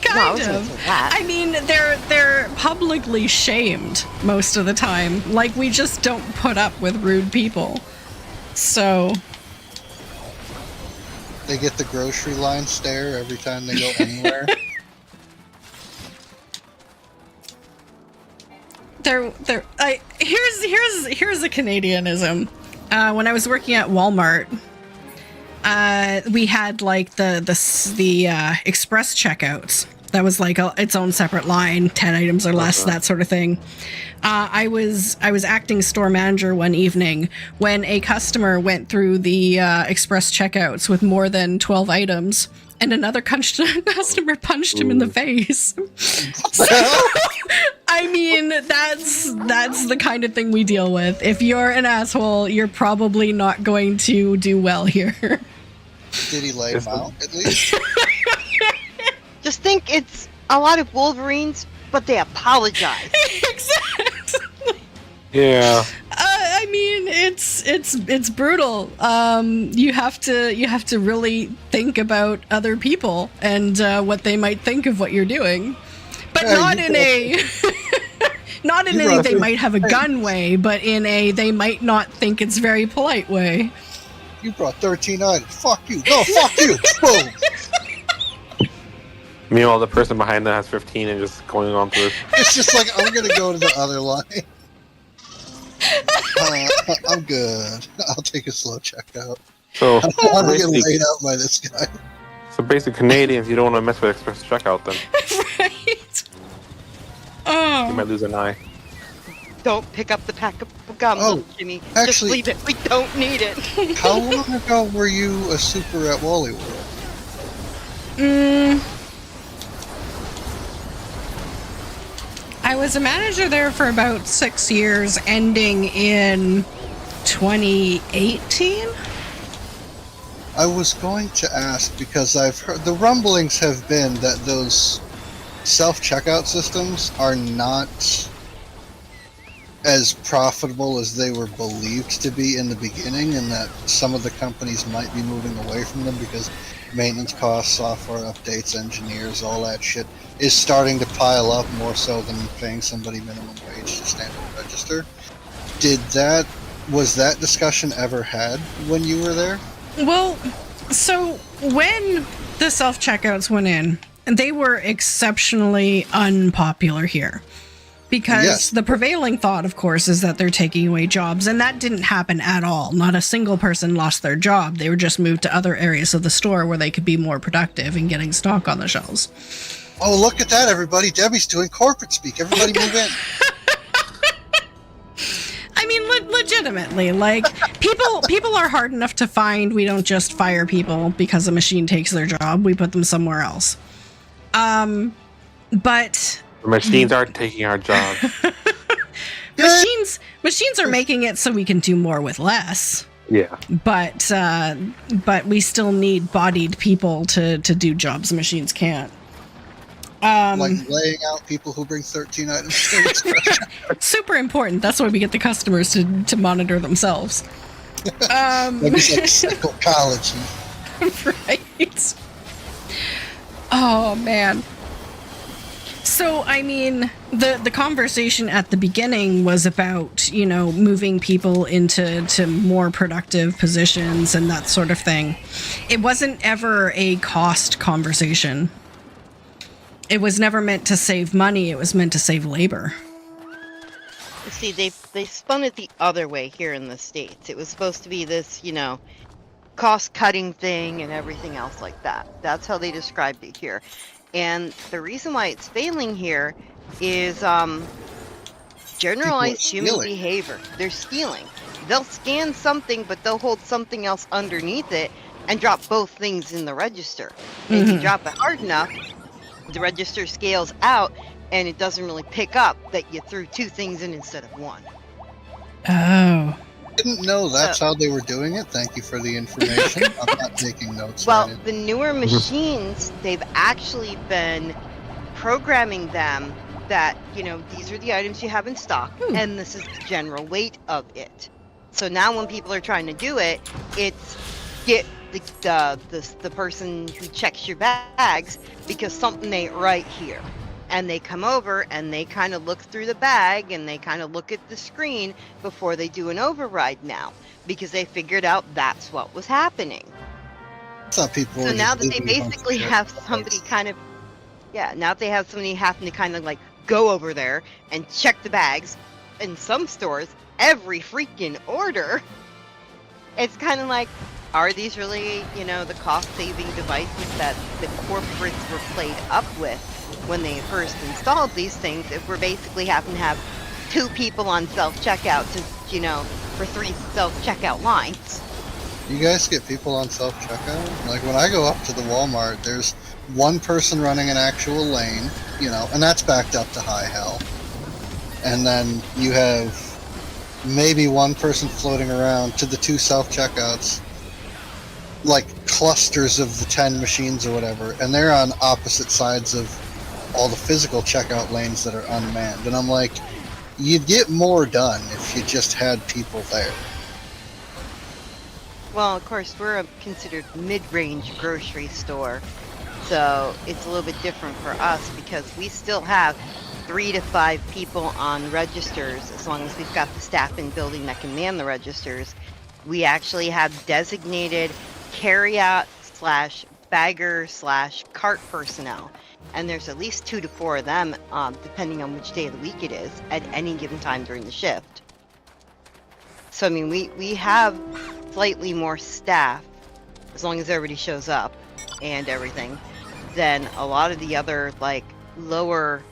Kind of. I mean, they're publicly shamed most of the time. Like, we just don't put up with rude people. So they get the grocery line stare every time they go anywhere. Here's a Canadianism. When I was working at Walmart, we had like the express checkouts. That was like its own separate line, 10 items or less, that sort of thing. I was acting store manager one evening when a customer went through the express checkouts with more than 12 items, and another customer punched him in the face. So, I mean, that's the kind of thing we deal with. If you're an asshole, you're probably not going to do well here. Did he lay him out, at least? Just think it's a lot of Wolverines, but they apologize. Exactly. Yeah. I mean, it's brutal. You have to really think about other people and what they might think of what you're doing, but not in a they might have a gun way, but in a they might not think it's very polite way. You brought 13 items. Fuck you. No, fuck you. Boom. Meanwhile, the person behind them has 15 and just going on through. It's just like, I'm going to go to the other line. I'm good. I'll take a slow checkout. So, I don't want to get laid out by this guy. So basically, Canadians, you don't want to mess with express checkout then. Right. You might lose an eye. Don't pick up the pack of gum, Oh, Jimmy. actually- Just leave it. We don't need it. How long ago were you a super at Wally World? I was a manager there for about 6 years, ending in 2018. I was going to ask because I've heard the rumblings have been that those self-checkout systems are not as profitable as they were believed to be in the beginning, and that some of the companies might be moving away from them because maintenance costs, software updates, engineers, all that shit is starting to pile up more so than paying somebody minimum wage to stand at the register. Was that discussion ever had when you were there? Well, so when the self-checkouts went in, they were exceptionally unpopular here. Because Yes. the prevailing thought, of course, is that they're taking away jobs, and that didn't happen at all. Not a single person lost their job. They were just moved to other areas of the store where they could be more productive in getting stock on the shelves. Oh, look at that, everybody. Debbie's doing corporate speak. Everybody move in. I mean, legitimately, like, people are hard enough to find. We don't just fire people because a machine takes their job. We put them somewhere else. But The machines are taking our jobs. machines are making it so we can do more with less. Yeah. But we still need bodied people to do jobs machines can't. Like laying out people who bring 13 items to an express. Super important. That's why we get the customers to monitor themselves. It's like psychology. Right. Oh man. So I mean, the conversation at the beginning was about, you know, moving people into more productive positions and that sort of thing. It wasn't ever a cost conversation. It was never meant to save money. It was meant to save labor. See, they spun it the other way here in the States. It was supposed to be this, you know, cost-cutting thing and everything else like that. That's how they described it here. And the reason why it's failing here is generalized human stealing. behavior. They're stealing. They'll scan something, but they'll hold something else underneath it and drop both things in the register. And if you drop it hard enough, the register scales out and it doesn't really pick up that you threw two things in instead of one. Oh. Didn't know that's how they were doing it. Thank you for the information. I'm not taking notes. Well, right the newer machines, they've actually been programming them that, you know, these are the items you have in stock, and this is the general weight of it. So now when people are trying to do it, it's get the person who checks your bags because something ain't right here. And they come over and they kind of look through the bag and they kind of look at the screen before they do an override now, because they figured out that's what was happening. Some people So are now just that they busy on basically shit. have somebody kind of, now they have somebody having to kind of like go over there and check the bags. In some stores, every freaking order, it's kind of like, are these really, you know, the cost-saving devices that the corporates were played up with when they first installed these things, if we're basically having to have two people on self-checkout to, you know, for 3 self-checkout lines? You guys get people on self-checkout? Like when I go up to the Walmart, there's one person running an actual lane, you know, and that's backed up to high hell. And then you have maybe one person floating around to the 2 self-checkouts, like clusters of the 10 machines or whatever, and they're on opposite sides of all the physical checkout lanes that are unmanned. And I'm like, you'd get more done if you just had people there. Well, of course, we're a considered mid-range grocery store, so it's a little bit different for us because we still have 3 to 5 people on registers. As long as we've got the staff in building that can man the registers, we actually have designated carry-out / bagger / cart personnel, and there's at least 2 to 4 of them, depending on which day of the week it is, at any given time during the shift. So I mean, we have slightly more staff as long as everybody shows up. and everything than a lot of the other like lower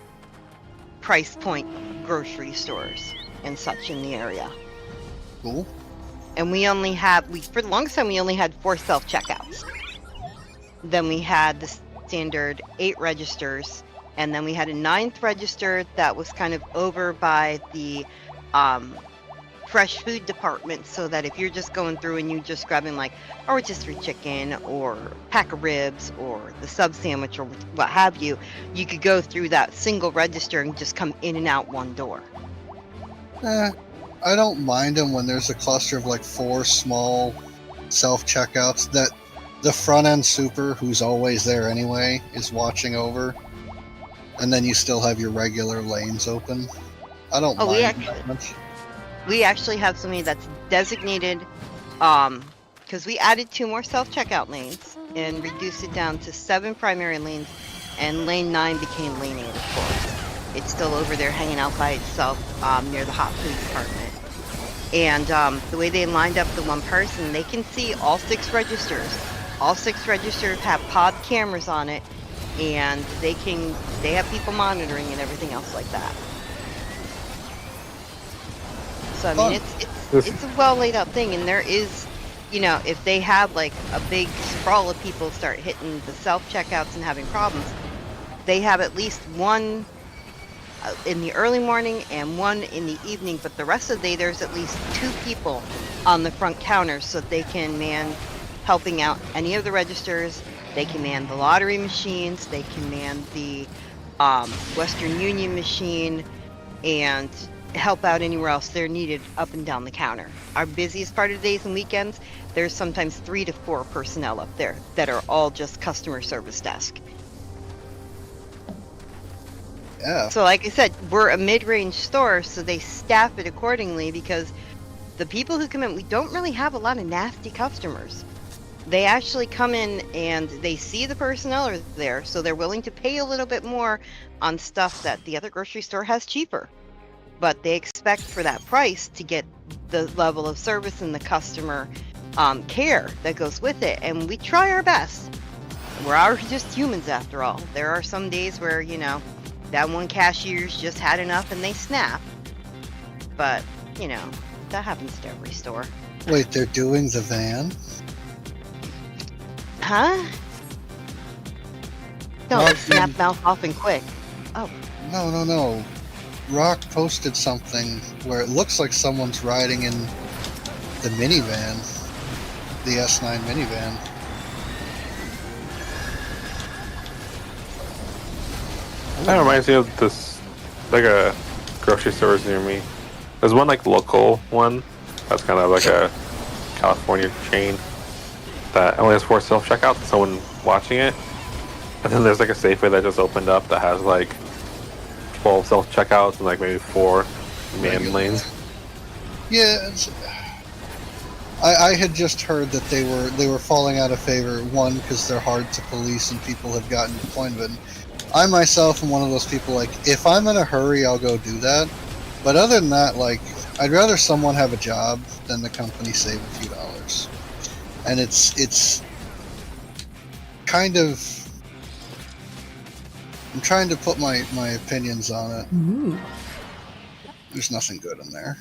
price point grocery stores and such in the area. Cool. And we only have, for the longest time, we only had 4 self-checkouts. Then we had the standard 8 registers, and then we had a 9th register that was kind of over by the fresh food department, so that if you're just going through and you just grabbing like a rotisserie chicken or pack of ribs or the sub sandwich or what have you, you could go through that single register and just come in and out one door. I don't mind them when there's a cluster of like 4 small self-checkouts that the front-end super, who's always there anyway, is watching over, and then you still have your regular lanes open. I don't mind that much. We actually have somebody that's designated, because we added 2 more self-checkout lanes and reduced it down to 7 primary lanes, and lane 9 became lane 8, of course. It's still over there hanging out by itself near the hot food department. And the way they lined up the one person, they can see all 6 registers. All 6 registers have pod cameras on it, and they have people monitoring and everything else like that. So I mean, it's a well laid out thing, and there is, you know, if they have like a big sprawl of people start hitting the self checkouts and having problems, they have at least one in the early morning and one in the evening, but the rest of the day there's at least 2 people on the front counter, so they can man helping out any of the registers. They can man the lottery machines, they can man the Western Union machine, and help out anywhere else they're needed up and down the counter. Our busiest part of days and weekends, there's sometimes 3 to 4 personnel up there that are all just customer service desk. Yeah. So like I said, we're a mid-range store, so they staff it accordingly, because the people who come in, we don't really have a lot of nasty customers. They actually come in and they see the personnel are there, so they're willing to pay a little bit more on stuff that the other grocery store has cheaper. But they expect for that price to get the level of service and the customer care that goes with it, and we try our best. We're already just humans after all. There are some days where, you know, that one cashier's just had enough and they snap. But, you know, that happens to every store. Wait, they're doing the van? Huh? Don't snap mouth off and quick. Oh. No. Rock posted something where it looks like someone's riding in the minivan, the S9 minivan. That reminds me of this, like a grocery stores near me. There's one like local one that's kind of like a California chain that only has 4 self-checkouts, someone watching it. And then there's like a Safeway that just opened up that has like 12 self-checkouts and like maybe 4 man lanes. Yeah, I had just heard that they were falling out of favor, one, because they're hard to police and people have gotten to the point of it. I myself am one of those people, like, if I'm in a hurry, I'll go do that. But other than that, like, I'd rather someone have a job than the company save a few dollars. And it's kind of... I'm trying to put my opinions on it. Ooh. There's nothing good in there.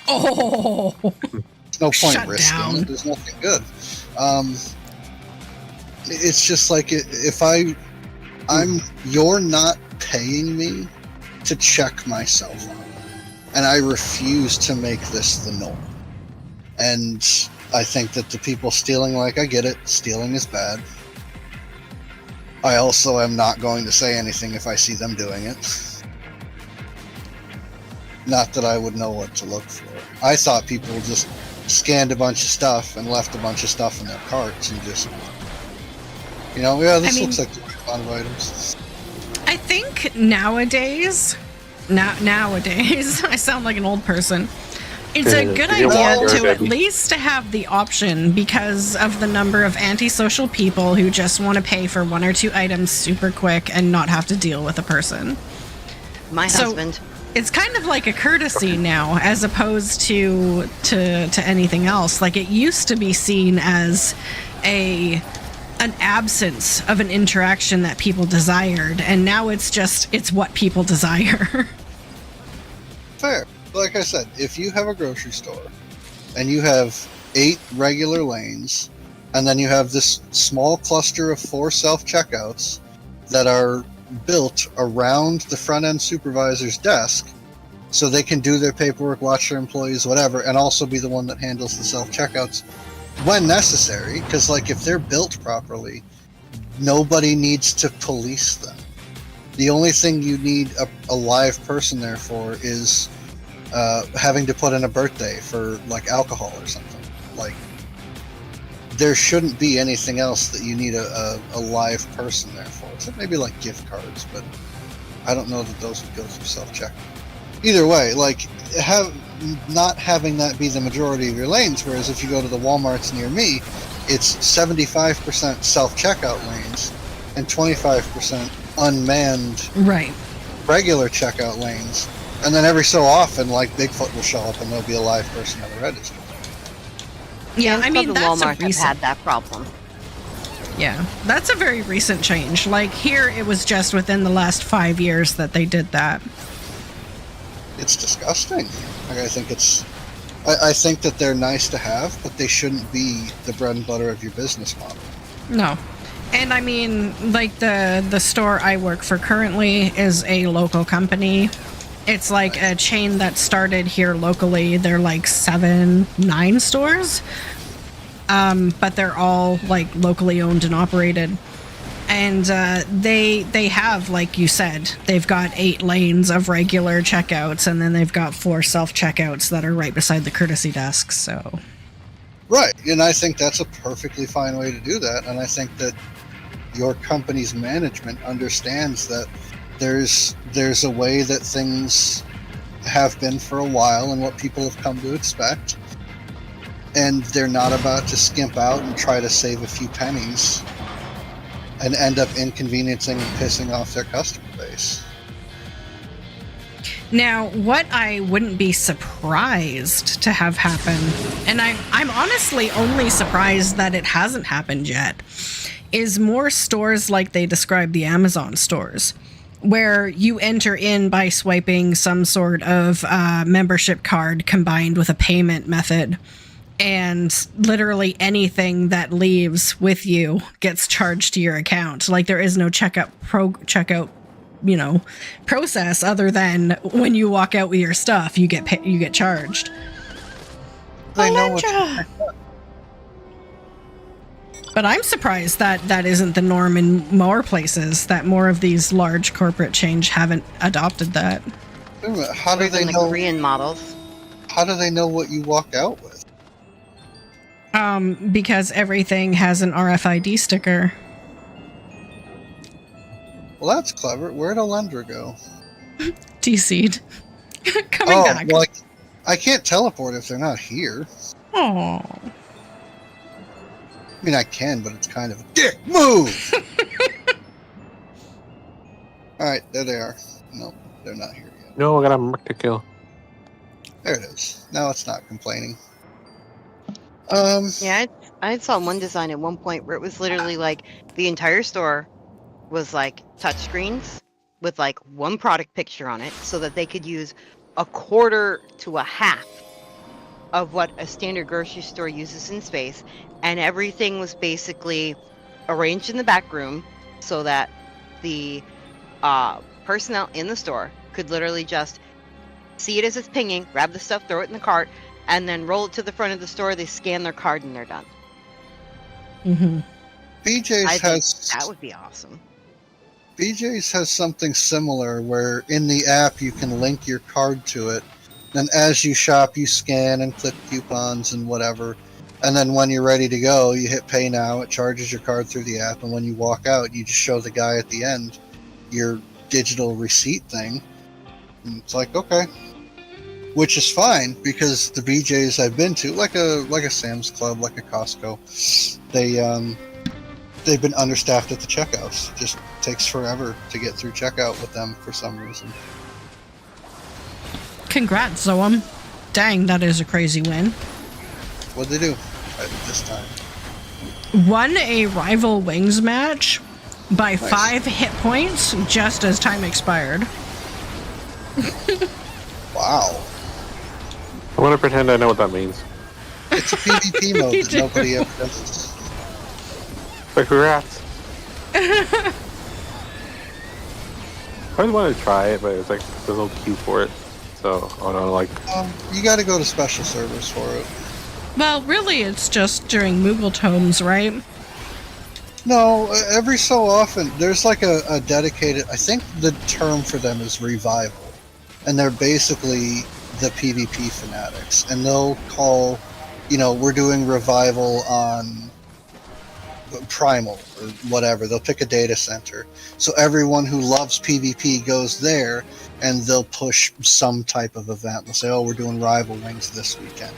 Oh! There's no point Shut risking down. it. There's nothing good. It's just like, you're not paying me to check my cell phone. And I refuse to make this the norm. And I think that the people stealing, like, I get it, stealing is bad. I also am not going to say anything if I see them doing it. Not that I would know what to look for. I thought people just scanned a bunch of stuff and left a bunch of stuff in their carts and just, you know, yeah, this looks like a lot of items. I think nowadays, I sound like an old person. It's a good idea to at least have the option, because of the number of antisocial people who just want to pay for 1 or 2 items super quick and not have to deal with a person. My husband. It's kind of like a courtesy now, as opposed to anything else. Like, it used to be seen as a an absence of an interaction that people desired, and now it's what people desire. Fair. Like I said, if you have a grocery store and you have 8 regular lanes, and then you have this small cluster of 4 self-checkouts that are built around the front-end supervisor's desk so they can do their paperwork, watch their employees, whatever, and also be the one that handles the self-checkouts when necessary, because like if they're built properly, nobody needs to police them. The only thing you need a live person there for is having to put in a birthday for like alcohol or something. Like, there shouldn't be anything else that you need a live person there for, except maybe like gift cards, but I don't know that those would go through self-check. Either way, like, not having that be the majority of your lanes, whereas if you go to the Walmarts near me, it's 75% self-checkout lanes and 25% unmanned regular checkout lanes. And then every so often, like, Bigfoot will show up and there'll be a live person at the register. Yeah, I mean, the that's Walmart have had that problem. Yeah, that's a very recent change. Like, here, it was just within the last 5 years that they did that. It's disgusting. Like, I think that they're nice to have, but they shouldn't be the bread and butter of your business model. No. And I mean, like, the store I work for currently is a local company. It's like a chain that started here locally. They're like 7-9 stores. But they're all like locally owned and operated. And they have, like you said, they've got 8 lanes of regular checkouts, and then they've got 4 self-checkouts that are right beside the courtesy desk, so... Right, and I think that's a perfectly fine way to do that, and I think that your company's management understands that there's a way that things have been for a while and what people have come to expect, and they're not about to skimp out and try to save a few pennies and end up inconveniencing and pissing off their customer base. Now, what I wouldn't be surprised to have happen, and I'm honestly only surprised that it hasn't happened yet, is more stores like they describe the Amazon stores, where you enter in by swiping some sort of membership card combined with a payment method, and literally anything that leaves with you gets charged to your account. Like, there is no checkout, process other than when you walk out with your stuff, you get charged. They know what. But I'm surprised that isn't the norm in more places, that more of these large corporate chains haven't adopted that. How do they know? Korean models. How do they know what you walk out with? Because everything has an RFID sticker. Well, that's clever. Where'd Alendra go? DC'd. Coming back. Well, I can't teleport if they're not here. Oh. I mean, I can, but it's kind of a dick move! Alright, there they are. Nope, they're not here yet. No, I got a merc to kill. There it is. Now it's not complaining. Yeah, I saw one design at one point where it was literally like the entire store was like touchscreens with like one product picture on it, so that they could use a quarter to a half of what a standard grocery store uses in space, and everything was basically arranged in the back room so that the personnel in the store could literally just see it as it's pinging, grab the stuff, throw it in the cart, and then roll it to the front of the store. They scan their card and they're done. Mm-hmm. BJ's has that would be awesome. BJ's has something similar where in the app you can link your card to it, and as you shop you scan and click coupons and whatever, and then when you're ready to go you hit pay now, it charges your card through the app, and when you walk out you just show the guy at the end your digital receipt thing, and it's like, okay. Which is fine, because the BJ's I've been to, like a Sam's Club, like a Costco, they've been understaffed at the checkouts. It just takes forever to get through checkout with them for some reason. Congrats, Zoam. Dang, that is a crazy win. What'd they do this time? won a rival wings match by 5 hit points just as time expired. Wow. I want to pretend I know what that means. It's a PvP mode that nobody ever does. Like, congrats. I always wanted to try it, but it's like there's no queue for it. So I don't like. You got to go to special servers for it. Well, really, it's just during Moogle Tomes, right? No, every so often there's like a dedicated. I think the term for them is revival, and they're basically the PvP fanatics, and they'll call, we're doing revival on Primal or whatever. They'll pick a data center, so everyone who loves PvP goes there, and they'll push some type of event. They'll say, "Oh, we're doing Rival Wings this weekend."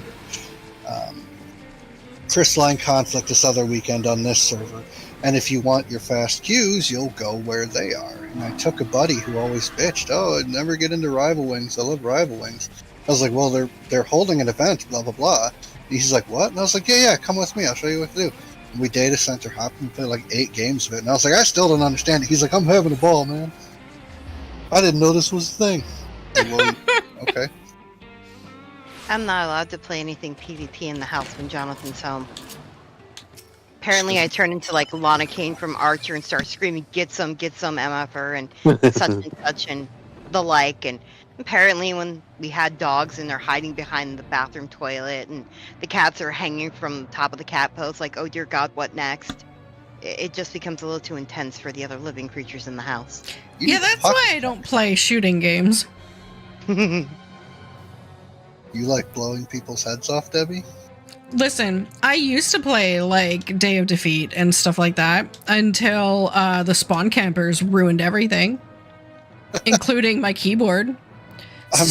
Crystalline Conflict this other weekend on this server. And if you want your fast queues, you'll go where they are. And I took a buddy who always bitched, "Oh, I'd never get into Rival Wings. I love Rival Wings." I was like, "Well, they're holding an event, blah, blah, blah." And he's like, "What?" And I was like, yeah, come with me. I'll show you what to do. And we data center hopped and played like 8 games of it. And I was like, I still don't understand it. He's like, "I'm having a ball, man. I didn't know this was a thing." Well, okay. I'm not allowed to play anything PvP in the house when Jonathan's home. Apparently, I turn into like Lana Kane from Archer and start screaming, get some MFR," and such and such and the like. And apparently, when we had dogs and they're hiding behind the bathroom toilet and the cats are hanging from the top of the cat post, like, oh dear God, what next? It just becomes a little too intense for the other living creatures in the house. Yeah, that's why I don't play shooting games. You like blowing people's heads off, Debbie? Listen, I used to play like Day of Defeat and stuff like that until the spawn campers ruined everything, including my keyboard. How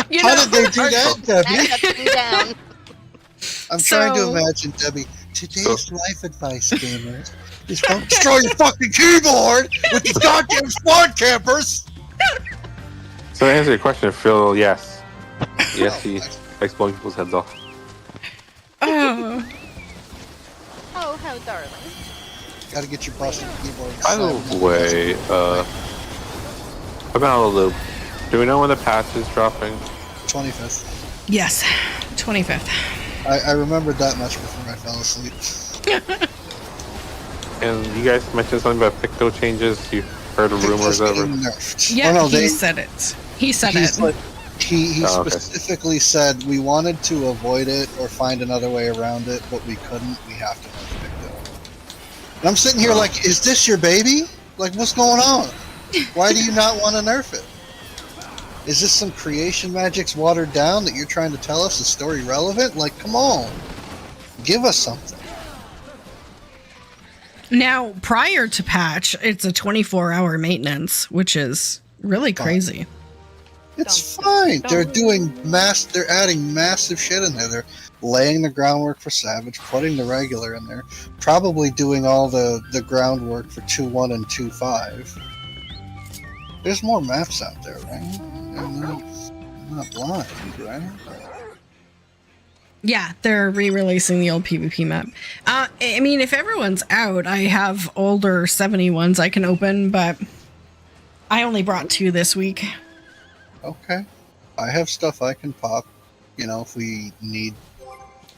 you know, did they do that, Debbie? Down. I'm trying to imagine, Debbie. Today's life advice, gamers, is don't destroy your fucking keyboard with these goddamn spawn campers. So to answer your question, Phil, yes. Yes, he likes blowing people's heads off. Oh, how darling. Gotta get your busted keyboard. By the way, about a loop. Do we know when the patch is dropping? 25th. yes, 25th. I remembered that much before I fell asleep. And you guys mentioned something about Picto changes. You heard of rumors over? Yeah, he said it. He said it. Like, he okay. specifically said we wanted to avoid it or find another way around it, but we couldn't. We have to nerf Picto. And I'm sitting here like, is this your baby? Like, what's going on? Why do you not want to nerf it? Is this some creation magic's watered down that you're trying to tell us is story relevant? Like, come on. Give us something. Now, prior to patch, it's a 24-hour maintenance, which is really crazy. It's fine. They're they're adding massive shit in there. They're laying the groundwork for Savage, putting the regular in there, probably doing all the groundwork for 2.1 and 2.5. There's more maps out there, right? I'm not blind, right? Yeah, they're re-releasing the old PvP map. I mean, if everyone's out, I have older 71s I can open, but I only brought 2 this week. Okay. I have stuff I can pop, if we need.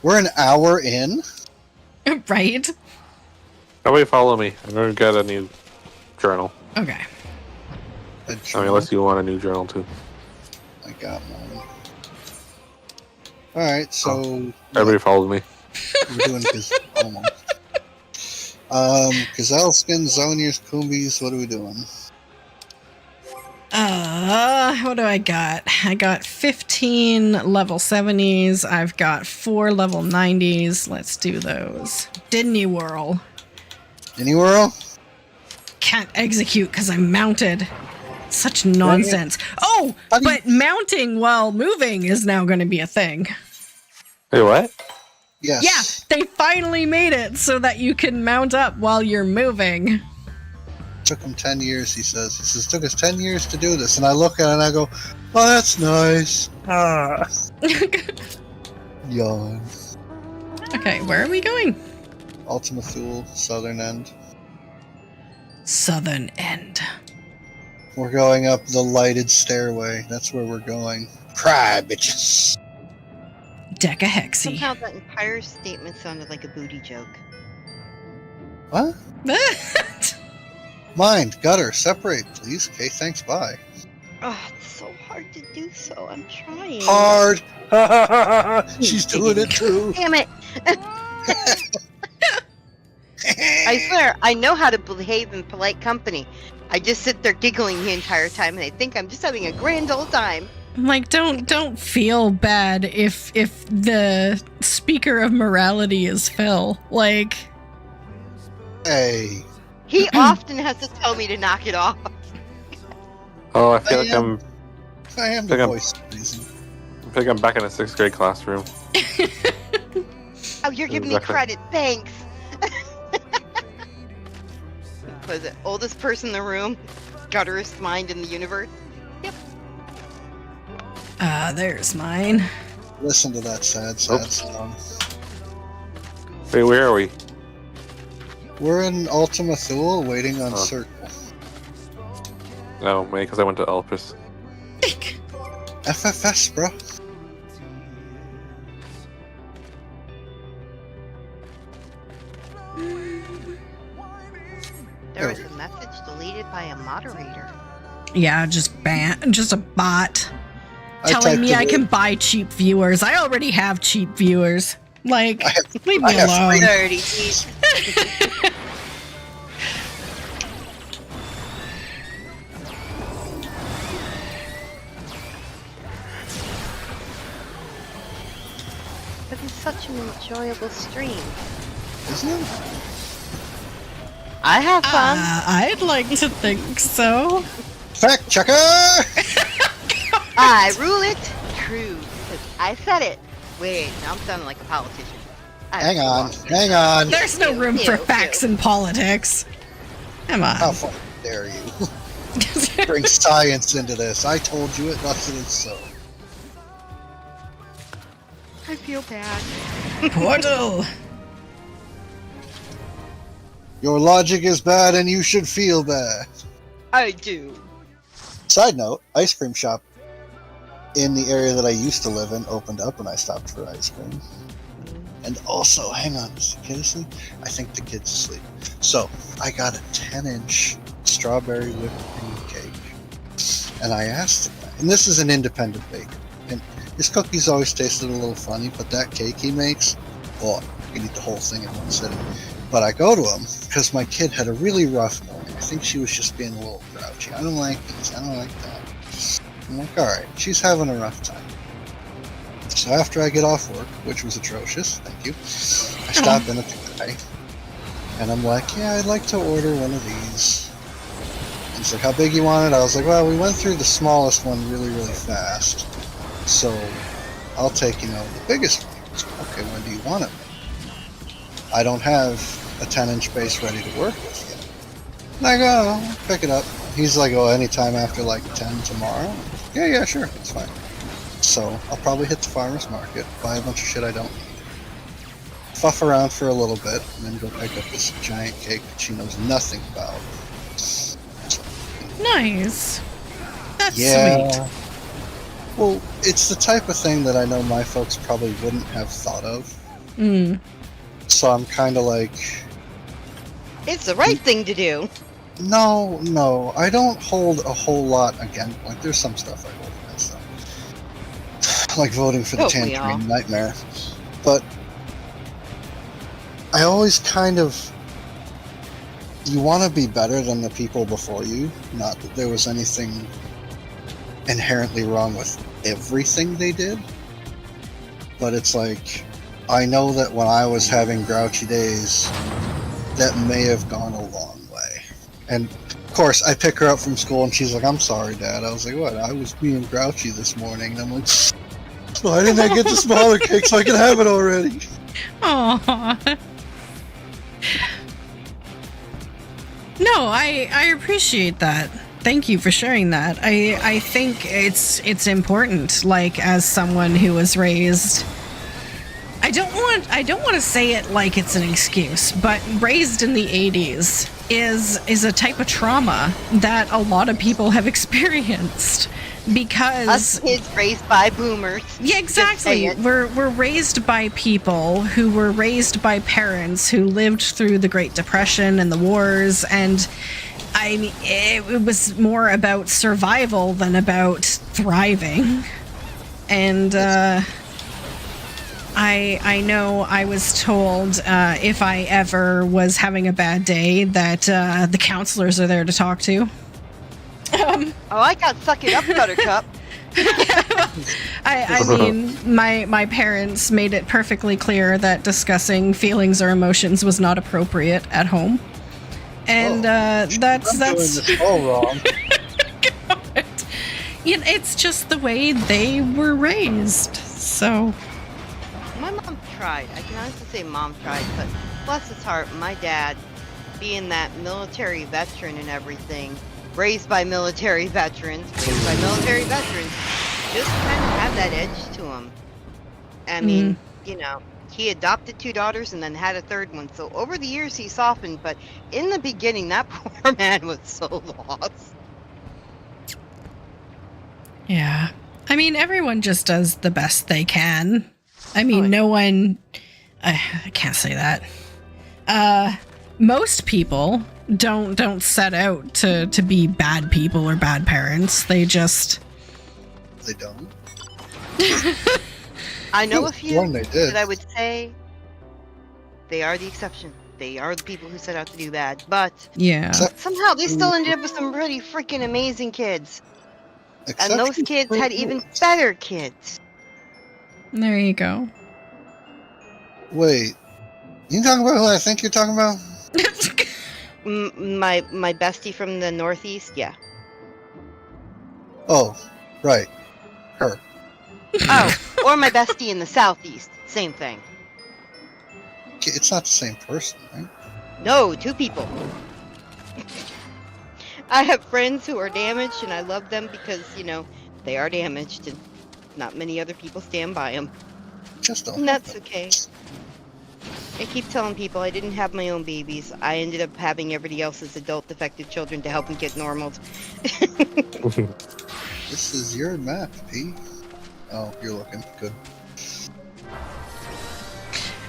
We're an hour in. Right? Nobody follow me. I'm going to get a new journal. Okay. I mean, unless you want a new journal, too. I got one. Alright, so... Everybody followed me. We're doing almost. Gazelle-skins, Zoniers, Kumbies, what are we doing? What do I got? I got 15 level 70s. I've got 4 level 90s. Let's do those. Didn't whirl? Can't execute because I'm mounted. Such nonsense. Oh, but mounting while moving is now going to be a thing. Hey, what? Yes. Yeah, they finally made it so that you can mount up while you're moving. Took him 10 years, he says. He says, took us 10 years to do this. And I look at it and I go, oh, that's nice. Yawn. Okay, where are we going? Ultima Thule, southern end. Southern end. We're going up the lighted stairway. That's where we're going. Cry, bitches. Decahexy. Somehow that entire statement sounded like a booty joke. What? Mind, gutter, separate, please. Okay, thanks, bye. Oh, it's so hard to do so. I'm trying. Hard! She's doing it too. Damn it! I swear, I know how to behave in polite company. I just sit there giggling the entire time, and I think I'm just having a grand old time. Like, don't feel bad if the speaker of morality is Phil. Like, hey. He often has to tell me to knock it off. Oh, I feel like I'm. I am the voice of reason. I feel like I'm back in a 6th grade classroom. Oh, you're giving me credit. Thanks. Was it oldest person in the room? Gutterest mind in the universe? Yep. There's mine. Listen to that sad song. Wait, where are we? We're in Ultima Thule, waiting on Circle. No, maybe because I went to Elpis. FFS, bro. There was a message deleted by a moderator. Yeah, just a bot telling me I can buy cheap viewers. I already have cheap viewers. Like, leave me alone. Dirty teeth. But it's such an enjoyable stream. Isn't it? I have fun. I'd like to think so. Fact checker! I rule it true. Because I said it. Wait, now I'm sounding like a politician. Hang on. There's no room for facts in politics. Come on. How fucking dare you? Bring science into this. I told you it, thus it is so. I feel bad. Portal. Your logic is bad and you should feel bad. I do. Side note, ice cream shop in the area that I used to live in opened up and I stopped for ice cream. And also, hang on, is the kid asleep? I think the kid's asleep. So, I got a 10-inch strawberry whipped cream cake. And I asked him, and this is an independent baker. And his cookies always tasted a little funny, but that cake he makes, oh, you can eat the whole thing in one sitting. But I go to him because my kid had a really rough morning. I think she was just being a little grouchy. I don't like this, I don't like that. I'm like, alright, she's having a rough time. So after I get off work, which was atrocious, thank you, I stop in at the guy, and I'm like, yeah, I'd like to order one of these. He's like, how big you want it? I was like, well, we went through the smallest one really, really fast, so I'll take, the biggest one. He's like, okay, when do you want it? I don't have a 10-inch base ready to work with yet. And I go, oh, pick it up. He's like, oh, anytime after like 10 tomorrow? Yeah, sure, it's fine. So I'll probably hit the farmer's market, buy a bunch of shit I don't need, fuff around for a little bit, and then go pick up this giant cake that she knows nothing about. Nice. That's sweet. Well, it's the type of thing that I know my folks probably wouldn't have thought of. So I'm kind of like... It's the right thing to do. No, I don't hold a whole lot against, like, there's some stuff I hold against them. Like voting for the Tangerine Nightmare. But I always kind of... You want to be better than the people before you. Not that there was anything inherently wrong with everything they did. But it's like, I know that when I was having grouchy days, that may have gone a long way. And of course, I pick her up from school and she's like, I'm sorry, Dad. I was like, what? I was being grouchy this morning. And I'm like, why didn't I get the smaller cake so I could have it already? Aww. No, I appreciate that. Thank you for sharing that. I think it's important, like, as someone who was raised... I don't want to say it like it's an excuse, but raised in the 80s is a type of trauma that a lot of people have experienced because us kids raised by boomers. Yeah, exactly. We're raised by people who were raised by parents who lived through the Great Depression and the wars, and I mean it was more about survival than about thriving. And I know I was told if I ever was having a bad day that the counselors are there to talk to. Oh, I got suck it up, Buttercup. I mean, my parents made it perfectly clear that discussing feelings or emotions was not appropriate at home, and that's doing this all wrong. God. You know, it's just the way they were raised. So My mom tried. I can honestly say mom tried, but bless his heart, my dad, being that military veteran and everything, raised by military veterans, just kind of had that edge to him. I mean, you know, he adopted 2 daughters and then had a 3rd one. So over the years he softened, but in the beginning that poor man was so lost. yeah, I mean, everyone just does the best they can. I mean, no one. I can't say that. Most people don't set out to be bad people or bad parents. They just. They don't. I know a few They did. that I would say they are the exception. They are the people who set out to do bad, but Yeah. somehow they still ended up with some pretty freaking amazing kids. And those kids had even better kids. There you go. Wait, you talking about who I think you're talking about? My bestie from the Northeast, yeah. Oh, right, her. Oh, or my bestie in the Southeast, same thing. It's not the same person, right? No, 2 people. I have friends who are damaged, and I love them because, you know, they are damaged, and not many other people stand by them. Just don't. And that's okay. I keep telling people I didn't have my own babies. I ended up having everybody else's adult defective children to help them get normaled. This is your map, P. Oh, you're looking good.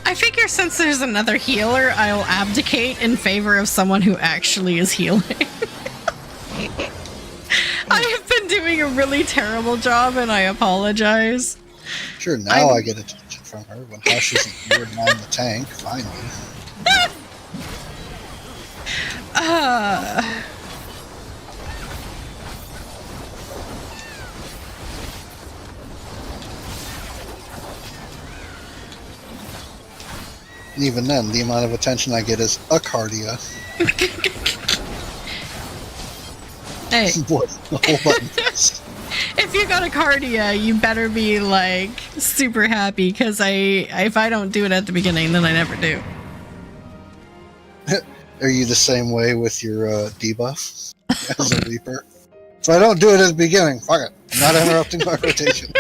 I figure since there's another healer, I'll abdicate in favor of someone who actually is healing. I have been doing a really terrible job, and I apologize. Sure, now I get attention from her when Hush isn't here to mind the tank. Find me. And even then, the amount of attention I get is a cardia. Hey, What? The whole button press. if you got a cardia, you better be like super happy because if I don't do it at the beginning, then I never do. Are you the same way with your debuff as a Reaper? If I don't do it at the beginning, fuck it. I'm not interrupting my rotation.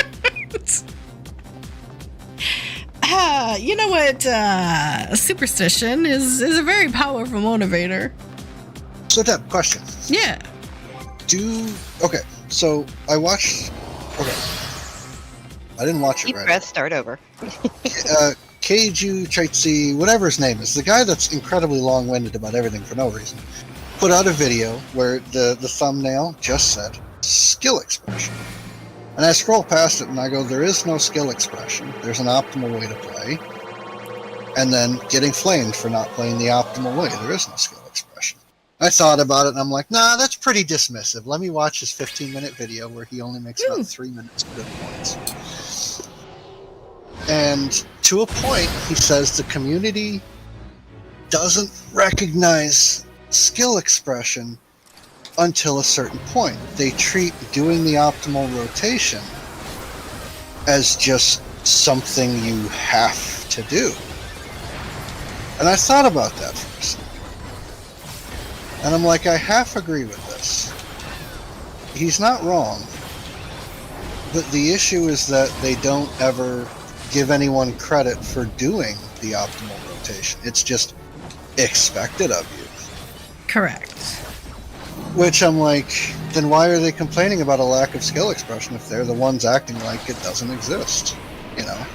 You know what? Superstition is a very powerful motivator. So, Deb, question. Yeah. Okay, so I watched. Okay. I didn't watch it Deep right. breath, start over. Keiju Chaitsi, whatever his name is, the guy that's incredibly long-winded about everything for no reason, put out a video where the thumbnail just said skill expression. And I scroll past it and I go, there is no skill expression. There's an optimal way to play. And then getting flamed for not playing the optimal way. There is no skill expression. I thought about it and I'm like, nah, that's pretty dismissive. Let me watch his 15-minute video where he only makes about 3 minutes of good points. And to a point, he says the community doesn't recognize skill expression until a certain point. They treat doing the optimal rotation as just something you have to do. And I thought about that for a second. And I'm like, I half agree with this. He's not wrong. But the issue is that they don't ever give anyone credit for doing the optimal rotation. It's just expected of you. Correct. Which I'm like, then why are they complaining about a lack of skill expression if they're the ones acting like it doesn't exist? You know?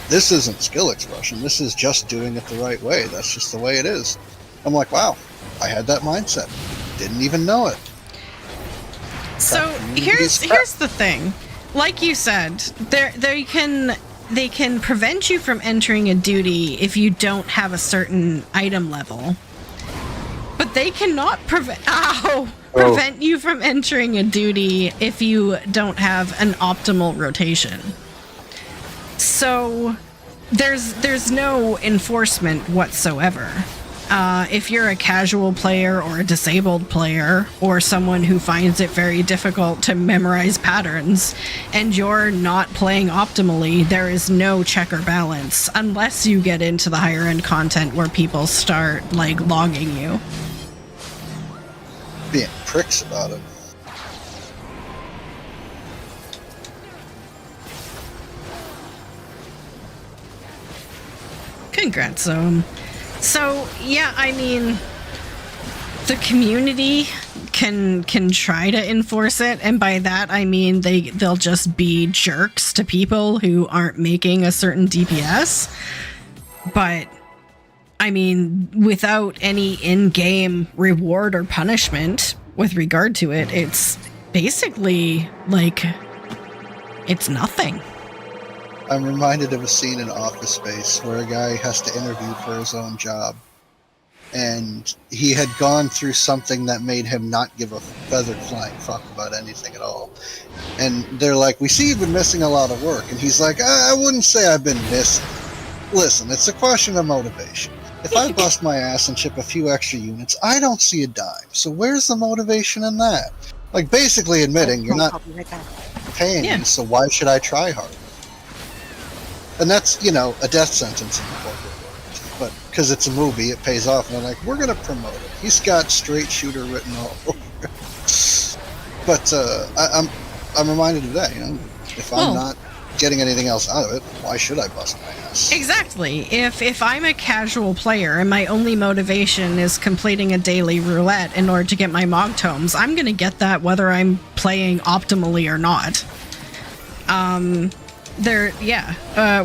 This isn't skill expression. This is just doing it the right way. That's just the way it is. I'm like, wow, I had that mindset. Didn't even know it. So here's the thing. Like you said, they can prevent you from entering a duty if you don't have a certain item level. But they cannot prevent you from entering a duty if you don't have an optimal rotation. So there's no enforcement whatsoever. If you're a casual player or a disabled player or someone who finds it very difficult to memorize patterns and you're not playing optimally, there is no check or balance unless you get into the higher end content where people start like logging you. Being pricks about it. Congrats, Zone. So, yeah, I mean, the community can try to enforce it, and by that I mean they'll just be jerks to people who aren't making a certain DPS. But I mean, without any in-game reward or punishment with regard to it, it's basically like it's nothing. I'm reminded of a scene in Office Space where a guy has to interview for his own job. And he had gone through something that made him not give a feathered flying fuck about anything at all. And they're like, we see you've been missing a lot of work. And he's like, I wouldn't say I've been missing. Listen, it's a question of motivation. If I bust my ass and chip a few extra units, I don't see a dime. So where's the motivation in that? Like, basically admitting you're not paying me, so why should I try hard? And that's, you know, a death sentence in the corporate world. But because it's a movie, it pays off. And they're like, we're going to promote it. He's got straight shooter written all over it. But I'm reminded of that, you know. If I'm not getting anything else out of it, why should I bust my ass? Exactly. If I'm a casual player and my only motivation is completing a daily roulette in order to get my Mog Tomes, I'm going to get that whether I'm playing optimally or not.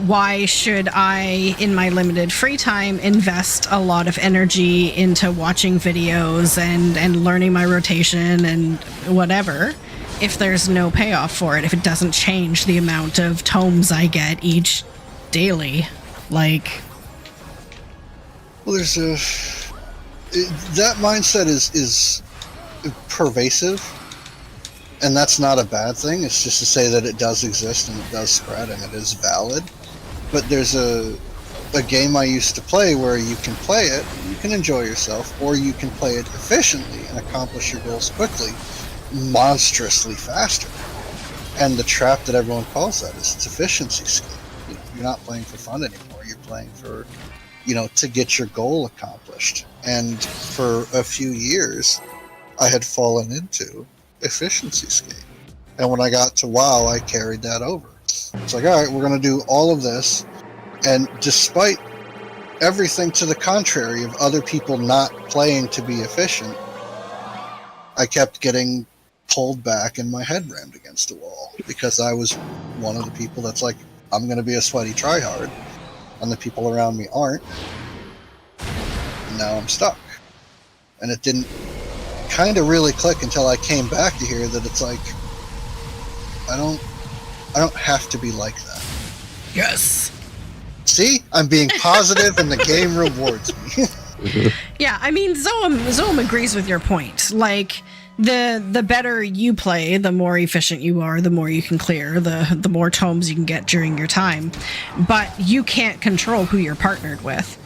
Why should I, in my limited free time, invest a lot of energy into watching videos and learning my rotation and whatever if there's no payoff for it, if it doesn't change the amount of tomes I get each daily? Like, well, there's that mindset is pervasive. And that's not a bad thing. It's just to say that it does exist and it does spread and it is valid. But there's a game I used to play where you can play it, you can enjoy yourself, or you can play it efficiently and accomplish your goals quickly, monstrously faster. And the trap that everyone calls that is its efficiency scheme. You know, you're not playing for fun anymore. You're playing for, you know, to get your goal accomplished. And for a few years, I had fallen into efficiency scheme. And when I got to WoW, I carried that over. It's like, all right, we're going to do all of this. And despite everything to the contrary of other people not playing to be efficient, I kept getting pulled back and my head rammed against the wall because I was one of the people that's like, I'm going to be a sweaty tryhard, and the people around me aren't. And now I'm stuck. And it didn't kind of really click until I came back to hear that it's like, I don't have to be like that. yes. See, I'm being positive and the game rewards me. Yeah, I mean, Zoam agrees with your point. Like, the better you play, the more efficient you are, the more you can clear, the more tomes you can get during your time. But you can't control who you're partnered with.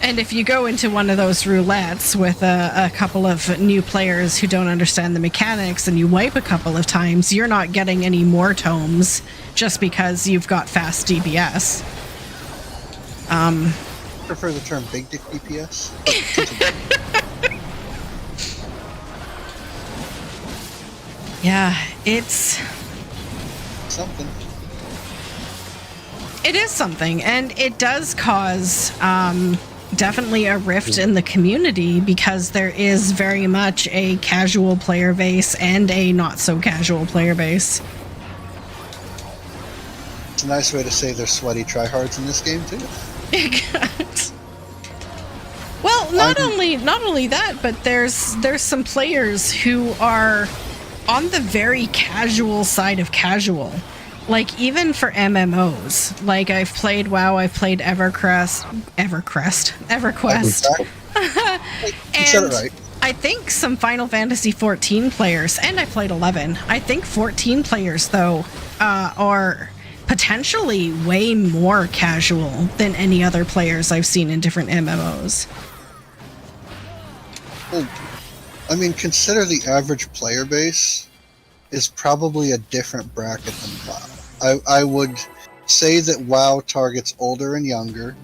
And if you go into one of those roulettes with a couple of new players who don't understand the mechanics and you wipe a couple of times, you're not getting any more tomes just because you've got fast DPS. I prefer the term big dick DPS. Yeah, it's something. It is something, and it does cause definitely a rift in the community because there is very much a casual player base and a not so casual player base. It's a nice way to say there's sweaty tryhards in this game too. Well, not only that, but there's some players who are on the very casual side of casual. Like, even for MMOs. Like, I've played WoW, I've played EverQuest. You said it right. I think some Final Fantasy 14 players, and I played 11. I think 14 players, though, are potentially way more casual than any other players I've seen in different MMOs. Well, I mean, consider the average player base is probably a different bracket than WoW. I would say that WoW targets older and younger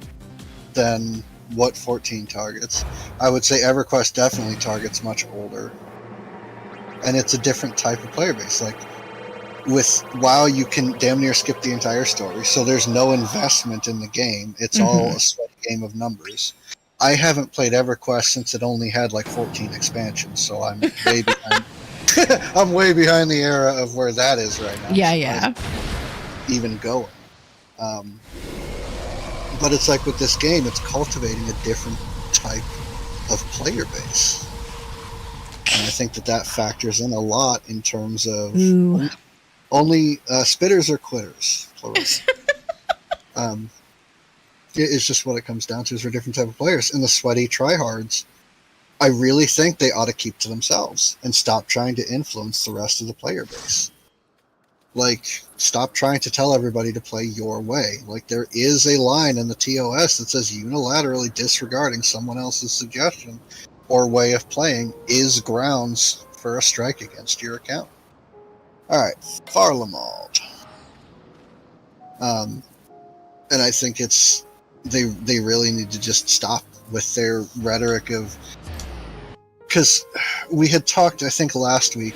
than what 14 targets. I would say EverQuest definitely targets much older. And it's a different type of player base. Like, with WoW, you can damn near skip the entire story, so there's no investment in the game. It's all a sweaty game of numbers. I haven't played EverQuest since it only had like 14 expansions, so I'm way behind. I'm way behind the era of where that is right now. Yeah. Even going. But it's like with this game, it's cultivating a different type of player base. And I think that factors in a lot in terms of only spitters or quitters, plural. It's just what it comes down to is for different type of players. And the sweaty tryhards, I really think they ought to keep to themselves and stop trying to influence the rest of the player base. Like, stop trying to tell everybody to play your way. Like, there is a line in the TOS that says unilaterally disregarding someone else's suggestion or way of playing is grounds for a strike against your account. Alright, Farlamald. And I think it's they really need to just stop with their rhetoric of, because we had talked, I think, last week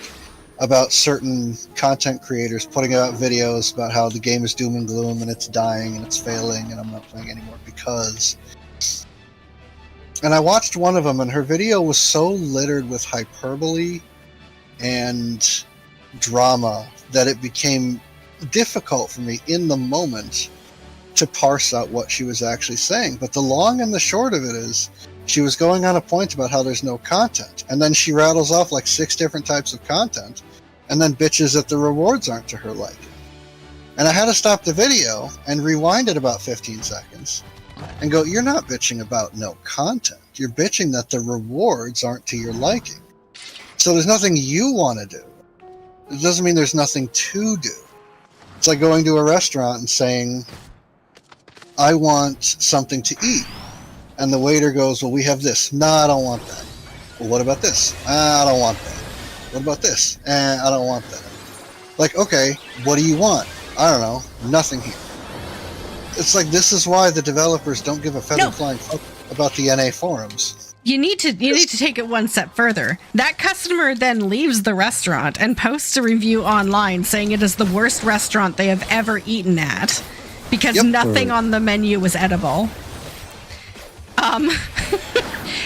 about certain content creators putting out videos about how the game is doom and gloom and it's dying and it's failing and I'm not playing anymore because... And I watched one of them and her video was so littered with hyperbole and drama that it became difficult for me in the moment to parse out what she was actually saying. But the long and the short of it is, she was going on a point about how there's no content, and then she rattles off like 6 different types of content, and then bitches that the rewards aren't to her liking. And I had to stop the video and rewind it about 15 seconds and go, you're not bitching about no content. You're bitching that the rewards aren't to your liking. So there's nothing you want to do. It doesn't mean there's nothing to do. It's like going to a restaurant and saying, I want something to eat. And the waiter goes, well, we have this. No, I don't want that. Well, what about this? I don't want that. What about this? I don't want that. Like, okay, what do you want? I don't know. Nothing here. It's like, this is why the developers don't give a feather flying fuck about the NA forums. You need to take it one step further. That customer then leaves the restaurant and posts a review online saying it is the worst restaurant they have ever eaten at because nothing on the menu was edible.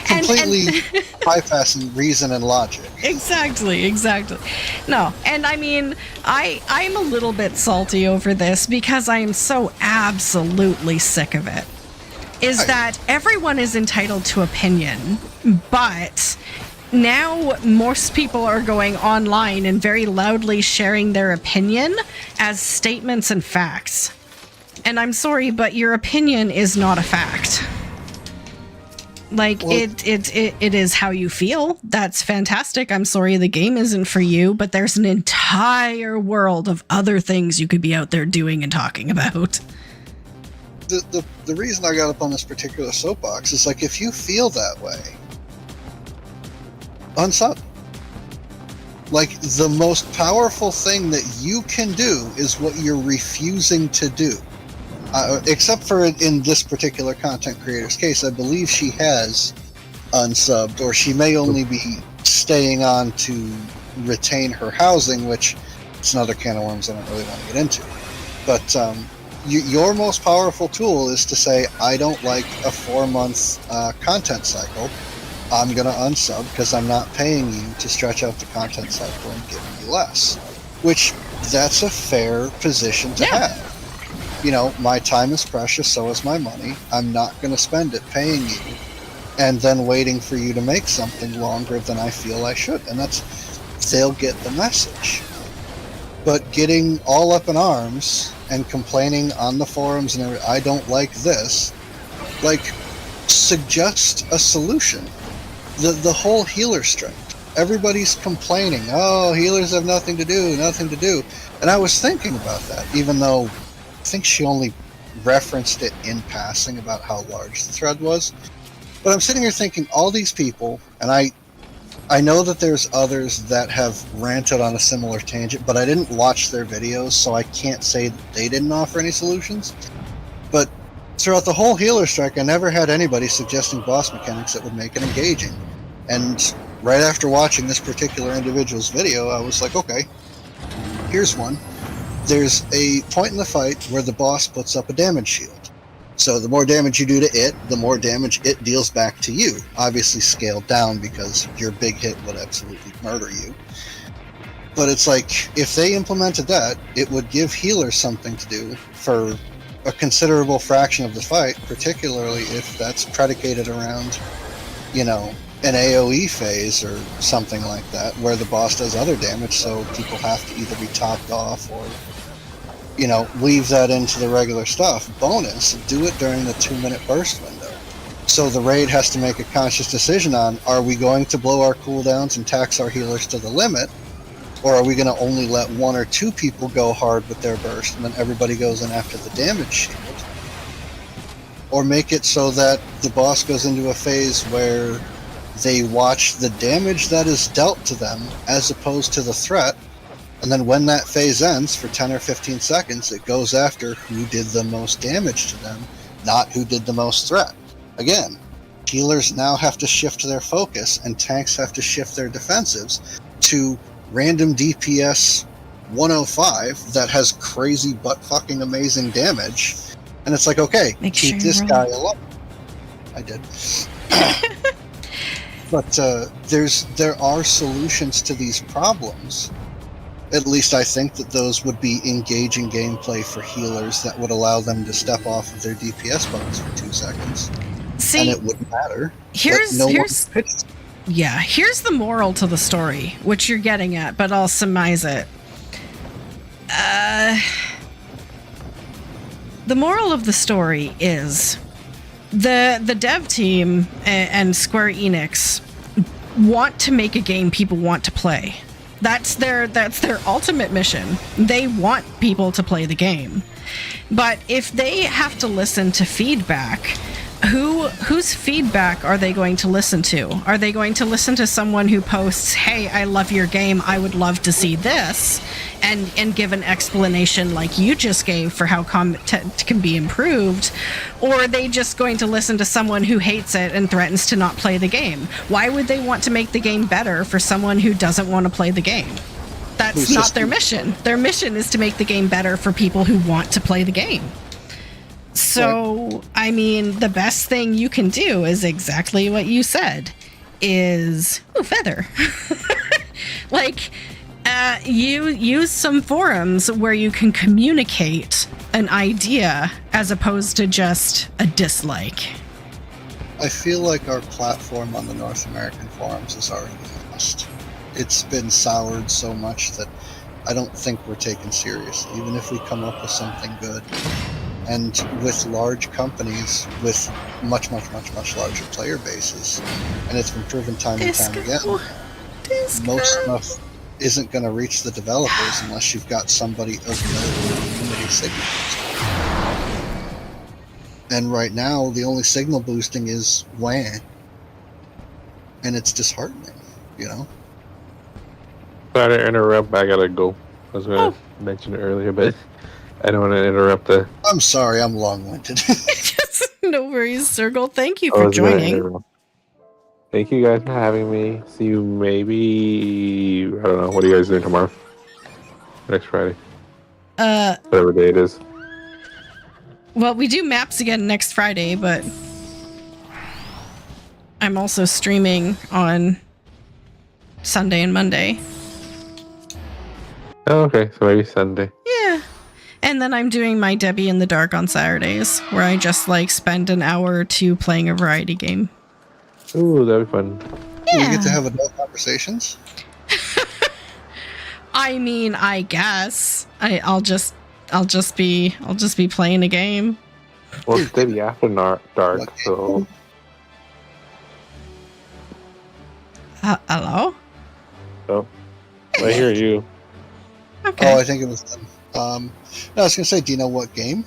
Completely bypassing reason and logic. Exactly. No, and I mean, I'm a little bit salty over this because I am so absolutely sick of it. That everyone is entitled to opinion, but now most people are going online and very loudly sharing their opinion as statements and facts. And I'm sorry, but your opinion is not a fact. Like, well, it is how you feel. That's fantastic. I'm sorry the game isn't for you, but there's an entire world of other things you could be out there doing and talking about. The reason I got up on this particular soapbox is, like, if you feel that way, unsub. Like, the most powerful thing that you can do is what you're refusing to do. Except for in this particular content creator's case, I believe she has unsubbed, or she may only be staying on to retain her housing, which is another can of worms I don't really want to get into. But your most powerful tool is to say, I don't like a 4-month content cycle. I'm going to unsub because I'm not paying you to stretch out the content cycle and give me less. Which, that's a fair position to have. You know, my time is precious, so is my money. I'm not going to spend it paying you and then waiting for you to make something longer than I feel I should. And they'll get the message. But getting all up in arms and complaining on the forums and I don't like this, like, suggest a solution. The whole healer strike. Everybody's complaining, oh, healers have nothing to do. And I was thinking about that, even though I think she only referenced it in passing about how large the thread was. But I'm sitting here thinking, all these people, and I know that there's others that have ranted on a similar tangent, but I didn't watch their videos, so I can't say that they didn't offer any solutions. But throughout the whole healer strike, I never had anybody suggesting boss mechanics that would make it engaging. And right after watching this particular individual's video, I was like, okay, here's one. There's a point in the fight where the boss puts up a damage shield. So the more damage you do to it, the more damage it deals back to you. Obviously scaled down because your big hit would absolutely murder you. But it's like, if they implemented that, it would give healers something to do for a considerable fraction of the fight, particularly if that's predicated around, you know, an AoE phase or something like that, where the boss does other damage, so people have to either be topped off or, you know, weave that into the regular stuff. Bonus, do it during the 2-minute burst window. So the raid has to make a conscious decision on, are we going to blow our cooldowns and tax our healers to the limit, or are we going to only let 1 or 2 people go hard with their burst and then everybody goes in after the damage shield? Or make it so that the boss goes into a phase where they watch the damage that is dealt to them as opposed to the threat, and then when that phase ends for 10 or 15 seconds, it goes after who did the most damage to them, not who did the most threat. Again, healers now have to shift their focus, and tanks have to shift their defensives to random DPS 105 that has crazy butt-fucking amazing damage, and it's like, okay, keep this guy alone. I did. But there are solutions to these problems. At least I think that those would be engaging gameplay for healers that would allow them to step off of their DPS buttons for 2 seconds. See, and it wouldn't matter. Here's the moral to the story, which you're getting at, but I'll surmise it. The moral of the story is the dev team and Square Enix want to make a game people want to play. That's their ultimate mission. They want people to play the game. But if they have to listen to feedback, whose feedback are they going to listen to? Are they going to listen to someone who posts, "Hey, I love your game, I would love to see this," and give an explanation like you just gave for how content can be improved? Or are they just going to listen to someone who hates it and threatens to not play the game? Why would they want to make the game better for someone who doesn't want to play the game? That's not their mission. Their mission is to make the game better for people who want to play the game. So, I mean, the best thing you can do is exactly what you said, is, feather. You use some forums where you can communicate an idea as opposed to just a dislike. I feel like our platform on the North American forums is already lost. It's been soured so much that I don't think we're taken seriously, even if we come up with something good. And with large companies with much larger player bases, and it's been proven time and time again, most stuff isn't going to reach the developers unless you've got somebody of no community signals. And right now, the only signal boosting is WAN, and it's disheartening, you know? Sorry to interrupt, I gotta go. I was going to mention it earlier, but I don't want to interrupt the... I'm sorry, I'm long-winded. No worries, Circle. Thank you for joining. Thank you guys for having me. See you maybe... I don't know. What are you guys doing tomorrow? Next Friday? Whatever day it is. Well, we do maps again next Friday, but I'm also streaming on Sunday and Monday. Oh, okay, so maybe Sunday. Yeah. And then I'm doing my Debbie in the Dark on Saturdays, where I just like spend an hour or two playing a variety game. Ooh, that'd be fun. Yeah. You get to have adult conversations? I mean, I guess I'll just be playing a game. Well, it's Debbie after dark, so. Hello? Oh, I hear you. Okay. Oh, I think it was them. No, I was gonna say, do you know what game?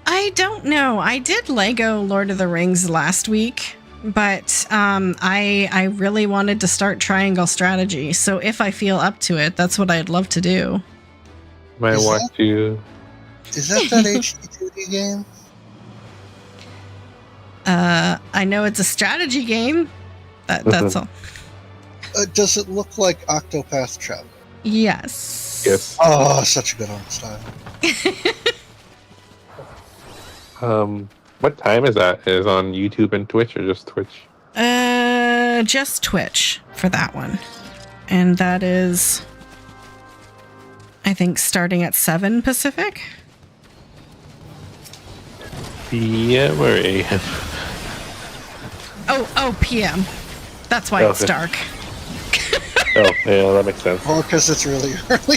I don't know. I did Lego Lord of the Rings last week, but I really wanted to start Triangle Strategy. So if I feel up to it, that's what I'd love to do. Might want to. Is that HD 2D game? I know it's a strategy game. That's all. Does it look like Octopath Traveler? Yes. Yes. Oh, such a good art style. What time is that? Is it on YouTube and Twitch or just Twitch? Just Twitch for that one. And that is, I think, starting at 7 Pacific. PM or AM? Oh, PM. That's why it's dark. Oh, yeah, that makes sense. Or because it's really early.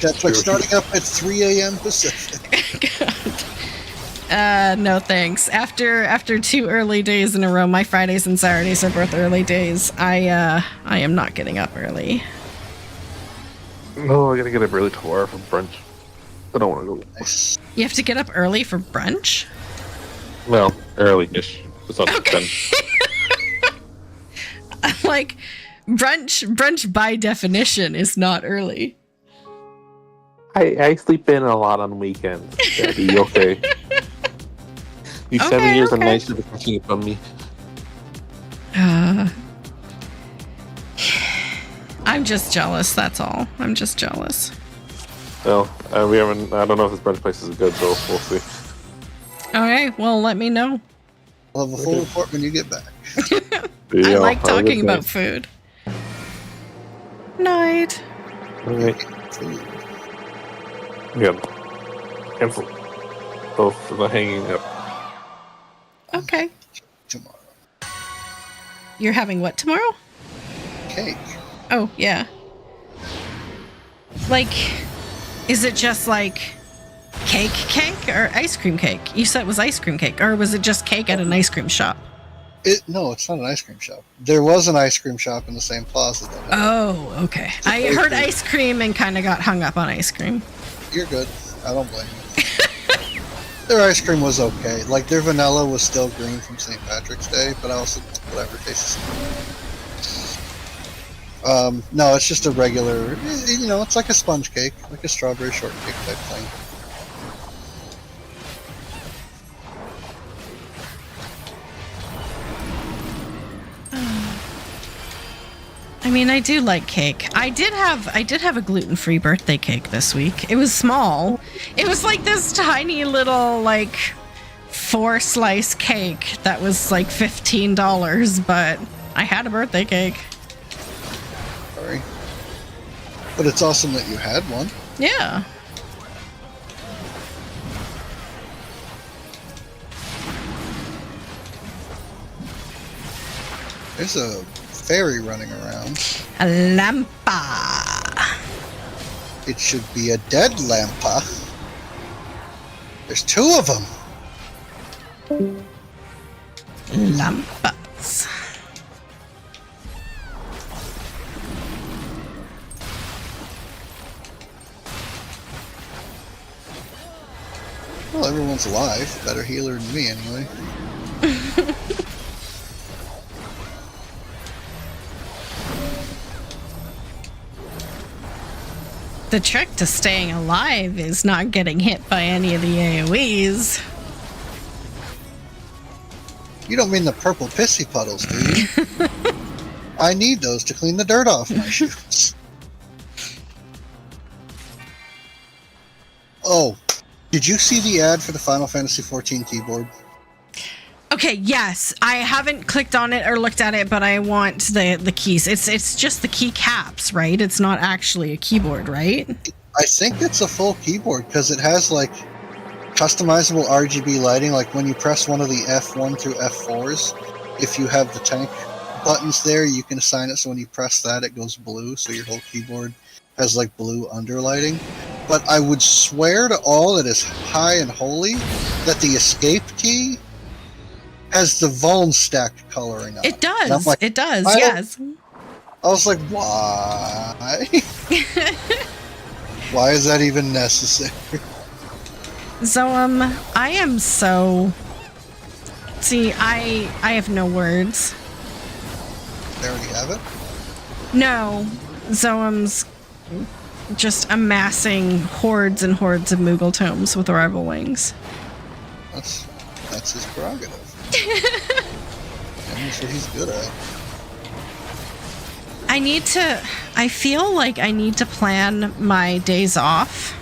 That's like starting up at 3 a.m. Pacific. No thanks. After 2 early days in a row, my Fridays and Saturdays are both early days. I am not getting up early. No, I gotta get up early tomorrow for brunch. I don't want to go. Nice. You have to get up early for brunch? Well, early-ish. It's not 10. Like, brunch by definition is not early. I sleep in a lot on weekends. Daddy, okay. You 7 years of night shift are catching up on me. I'm just jealous, that's all. I'm just jealous. Well, we haven't. I don't know if this brunch place is good, so we'll see. Alright, well, let me know. I'll have a full report when you get back. I like talking about food. Night. Alright. Yeah. Cancel. Both for the hanging up. Okay. Tomorrow. You're having what tomorrow? Cake. Oh, yeah. Like, is it just like cake or ice cream cake? You said it was ice cream cake, or was it just cake at an ice cream shop? No, it's not an ice cream shop. There was an ice cream shop in the same plaza. Oh, okay. I heard ice cream and kind of got hung up on ice cream. You're good. I don't blame you. Their ice cream was okay. Like, their vanilla was still green from St. Patrick's Day, but I also, whatever, tastes no, it's just a regular, it's like a sponge cake, like a strawberry shortcake type thing. I mean, I do like cake. I did have a gluten-free birthday cake this week. It was small. It was like this tiny little, like, 4-slice cake that was like $15, but I had a birthday cake. Sorry. But it's awesome that you had one. Yeah. There's a fairy running around. A lampa. It should be a dead lampa. There's 2 of them. Lampas. Well, everyone's alive. Better healer than me, anyway. The trick to staying alive is not getting hit by any of the AoEs. You don't mean the purple pissy puddles, do you? I need those to clean the dirt off my shoes. Oh, Did you see the ad for the Final Fantasy XIV keyboard? Okay, yes. I haven't clicked on it or looked at it, but I want the keys. It's just the key caps, right? It's not actually a keyboard, right? I think it's a full keyboard because it has like customizable RGB lighting. Like when you press one of the F1 through F4s, if you have the tank buttons there, you can assign it so when you press that, it goes blue. So your whole keyboard has like blue underlighting. But I would swear to all that is high and holy that the escape key has the Vuln stacked coloring on it. It does. Like, it does, yes. I was like, why? Why is that even necessary? So, I am so... See, I have no words. They already have it? No. Zoam's just amassing hordes and hordes of Moogle tomes with rival wings. That's his prerogative. That's what he's good at. I feel like I need to plan my days off,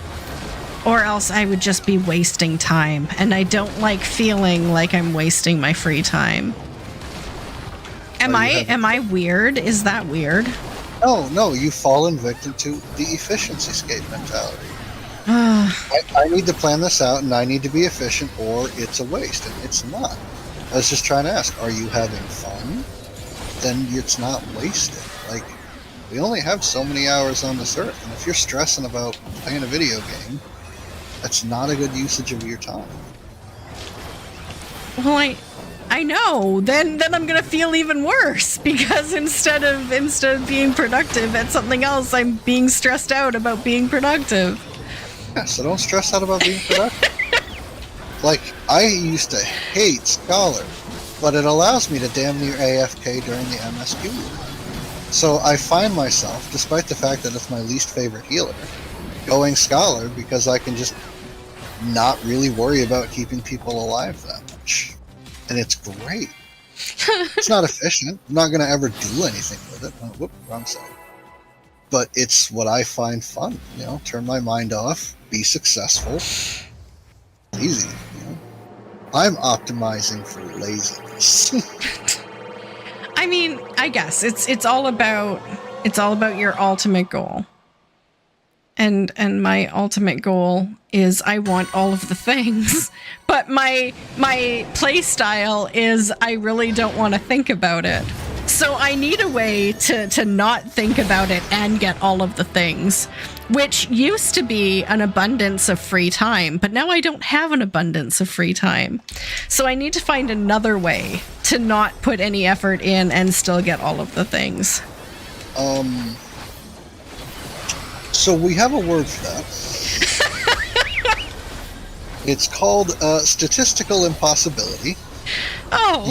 or else I would just be wasting time, and I don't like feeling like I'm wasting my free time. Am I weird? Is that weird? No, you've fallen victim to the efficiency scape mentality. I need to plan this out, and I need to be efficient, or it's a waste, and it's not. I was just trying to ask, are you having fun? Then it's not wasted. Like, we only have so many hours on this earth, and if you're stressing about playing a video game, that's not a good usage of your time. Well, I know. Then I'm gonna feel even worse because instead of being productive at something else, I'm being stressed out about being productive. Yeah, so don't stress out about being productive. Like, I used to hate Scholar, but it allows me to damn near AFK during the MSQ. So I find myself, despite the fact that it's my least favorite healer, going Scholar because I can just not really worry about keeping people alive that much. And it's great. It's not efficient. I'm not going to ever do anything with it. Whoop, wrong side. But it's what I find fun. You know, turn my mind off, be successful. Easy. You know? I'm optimizing for laziness. I mean, I guess it's all about your ultimate goal. And my ultimate goal is I want all of the things, but my play style is I really don't want to think about it. So I need a way to not think about it and get all of the things, which used to be an abundance of free time, but now I don't have an abundance of free time. So I need to find another way to not put any effort in and still get all of the things. So we have a word for that. It's called statistical impossibility. Oh.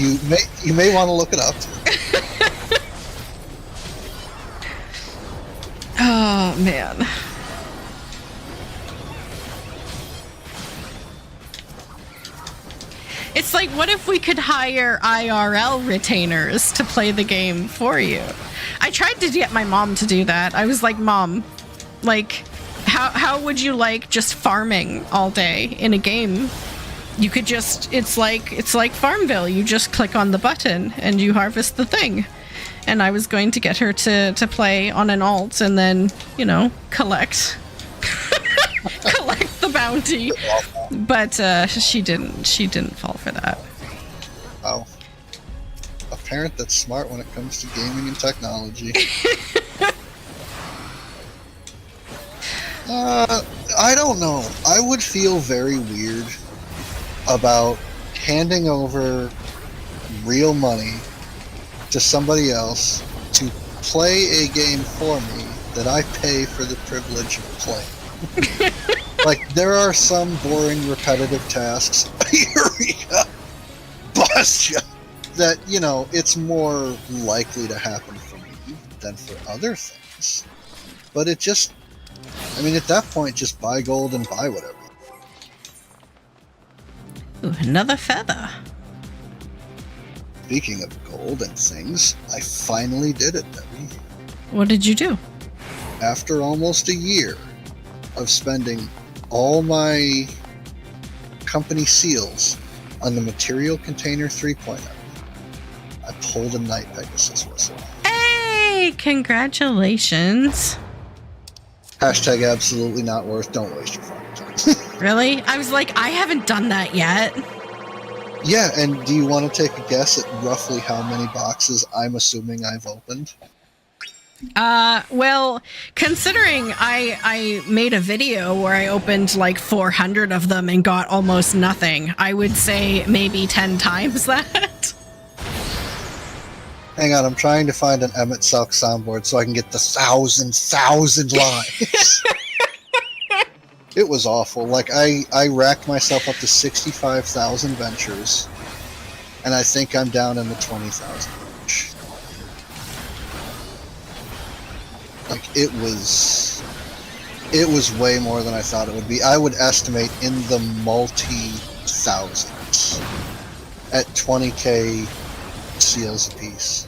You may want to look it up. Oh, man. It's like, what if we could hire IRL retainers to play the game for you? I tried to get my mom to do that. I was like, Mom, like, how would you like just farming all day in a game? You could just, it's like Farmville. You just click on the button and you harvest the thing. And I was going to get her to play on an alt and then, you know, collect the bounty. But she didn't fall for that. Wow. A parent that's smart when it comes to gaming and technology. I don't know. I would feel very weird about handing over real money to somebody else to play a game for me that I pay for the privilege of playing. Like, there are some boring, repetitive tasks, Eureka, Bastia, that, you know, it's more likely to happen for me than for other things. But it just, I mean, at that point, just buy gold and buy whatever. Ooh, another feather. Speaking of gold and things, I finally did it, Debbie. What did you do? After almost a year of spending all my company seals on the material container 3.0. I pulled a Night Pegasus whistle. Hey, congratulations. Hashtag absolutely not worth. Don't waste your fucking time. Really? I was like, I haven't done that yet. Yeah, and do you want to take a guess at roughly how many boxes I'm assuming I've opened? Well, considering I made a video where I opened like 400 of them and got almost nothing, I would say maybe 10 times that. Hang on, I'm trying to find an Emmett Silk soundboard so I can get the thousand lines. It was awful. Like, I racked myself up to 65,000 ventures, and I think I'm down in the 20,000 range. Like, it was way more than I thought it would be. I would estimate in the multi-thousands at 20k seals a piece.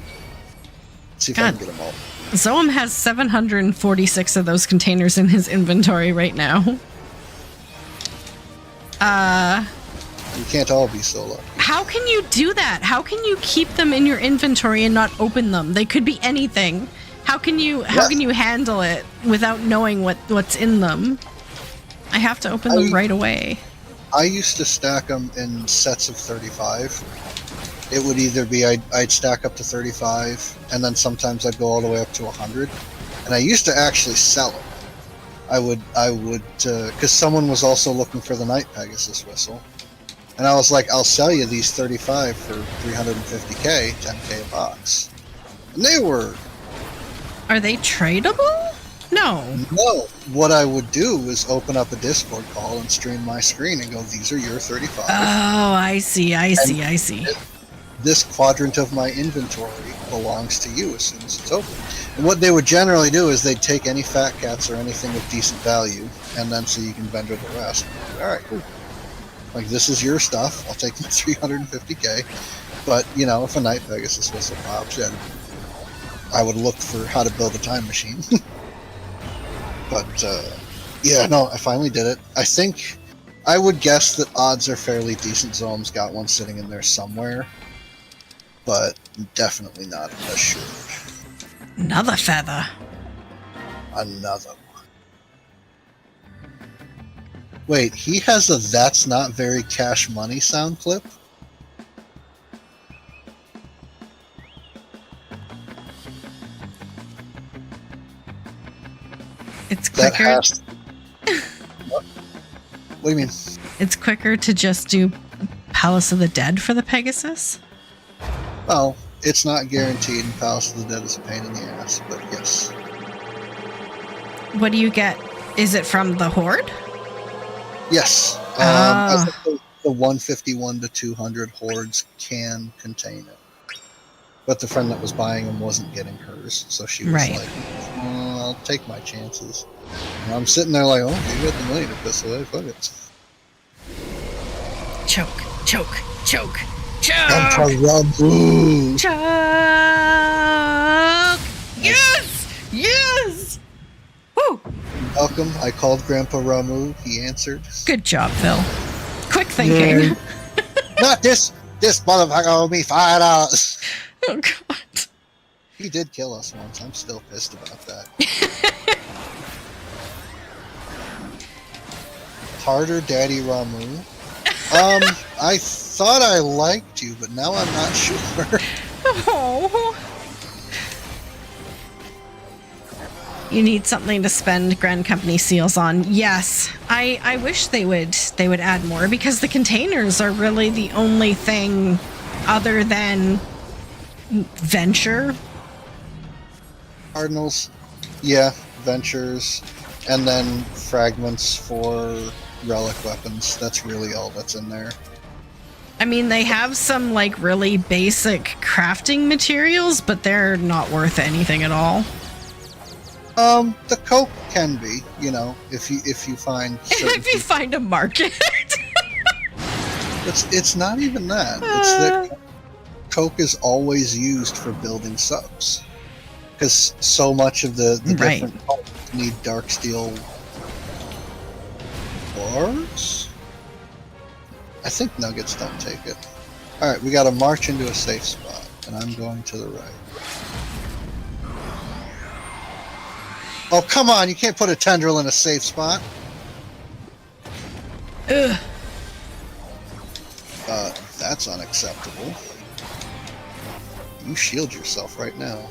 See if I can get them all. Zoam has 746 of those containers in his inventory right now. You can't all be so lucky. How can you do that? How can you keep them in your inventory and not open them? They could be anything. How can you handle it without knowing what's in them? I have to open them right away. I used to stack them in sets of 35. It would either be I'd stack up to 35, and then sometimes I'd go all the way up to 100. And I used to actually sell them. I would, because someone was also looking for the Night Pegasus whistle, and I was like, I'll sell you these 35 for 350k, 10k a box. And they were. Are they tradable? No. No. What I would do is open up a Discord call and stream my screen and go, these are your 35. Oh, I see. This quadrant of my inventory belongs to you as soon as it's open. And what they would generally do is they'd take any fat cats or anything of decent value, and then so you can vendor the rest. All right, cool. Like, this is your stuff. I'll take the 350k. But, you know, if a Night Pegasus whistle pops, yeah, I would look for how to build a time machine. But, yeah, no, I finally did it. I think, I would guess that odds are fairly decent. Zoam's got one sitting in there somewhere. But definitely not assured. Another feather. Another one. Wait, he has a "That's Not Very Cash Money" sound clip? It's quicker. What do you mean? It's quicker to just do Palace of the Dead for the Pegasus? Well, it's not guaranteed, and Palace of the Dead is a pain in the ass, but yes. What do you get? Is it from the Horde? Yes. I think the 151 to 200 hordes can contain it. But the friend that was buying them wasn't getting hers, so she was like, I'll take my chances. And I'm sitting there like, oh, you got the money to piss away, fuck it. Choke. Choke! Choke! Yes! Woo! Welcome. I called Grandpa Ramu. He answered. Good job, Phil. Quick thinking. Not this motherfucker owed me $5. Oh, God. He did kill us once. I'm still pissed about that. Harder, Daddy Ramu. I thought I liked you, but now I'm not sure. Oh. You need something to spend Grand Company seals on. Yes. I wish they would add more, because the containers are really the only thing other than Venture. Cardinals. Yeah, Ventures. And then fragments for relic weapons. That's really all that's in there. I mean, they have some like really basic crafting materials, but they're not worth anything at all. The coke can be, you know, if you find if you find a market. It's not even that. It's that coke is always used for building subs, because so much of the different parts need dark steel bars. I think nuggets don't take it. Alright, we gotta march into a safe spot, and I'm going to the right. Oh, come on, you can't put a tendril in a safe spot. Ugh. That's unacceptable. You shield yourself right now.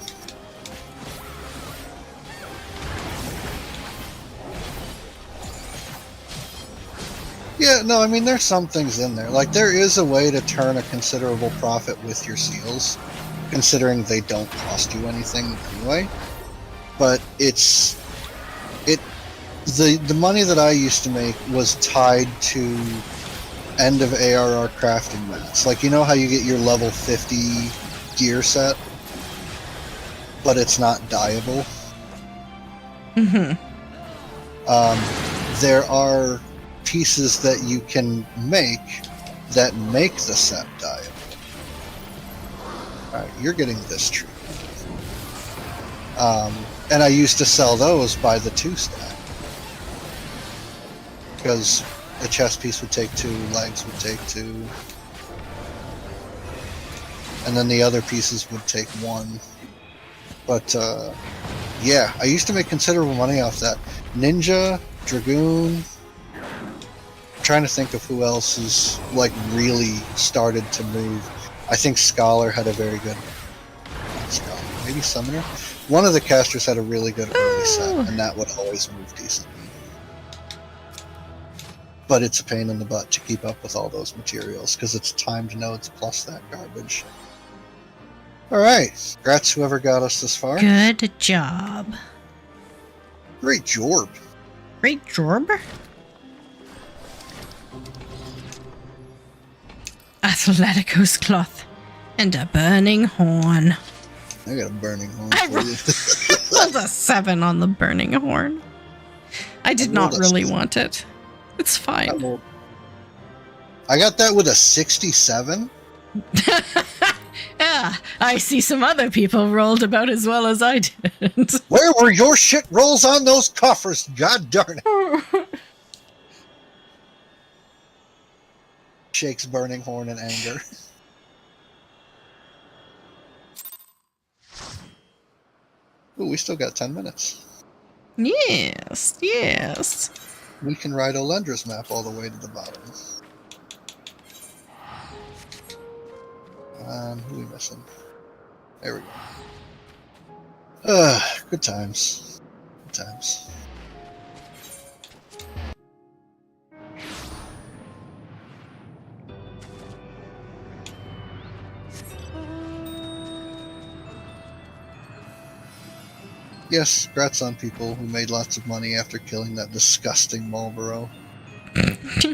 Yeah, no, I mean, there's some things in there. Like, there is a way to turn a considerable profit with your seals, considering they don't cost you anything anyway. But the money that I used to make was tied to end of ARR crafting mats. Like, you know how you get your level 50 gear set, but it's not dyeable? Mm-hmm. There are pieces that you can make that make the set dyeable. Alright, you're getting this tree. And I used to sell those by the 2 stack. Because a chest piece would take 2, legs would take 2. And then the other pieces would take 1. But, yeah, I used to make considerable money off that. Ninja, Dragoon... I'm trying to think of who else is, like, really started to move. I think Scholar had a very good... Not Scholar, maybe Summoner? One of the casters had a really good early set, and that would always move decently. But it's a pain in the butt to keep up with all those materials, because it's timed nodes plus that garbage. Alright, congrats whoever got us this far. Good job. Great jorb. Great job. Athleticos cloth and a burning horn. I got a burning horn I for you. rolled a 7 on the burning horn. I did not really want it. It's fine. I got that with a 67. Yeah, I see some other people rolled about as well as I did. Where were your shit rolls on those coffers? God darn it. Shakes burning horn in anger. Ooh, we still got 10 minutes. Yes, yes. We can ride Olendra's map all the way to the bottom. Who are we missing? There we go. Good times. Good times. Yes, congrats on people who made lots of money after killing that disgusting Marlboro.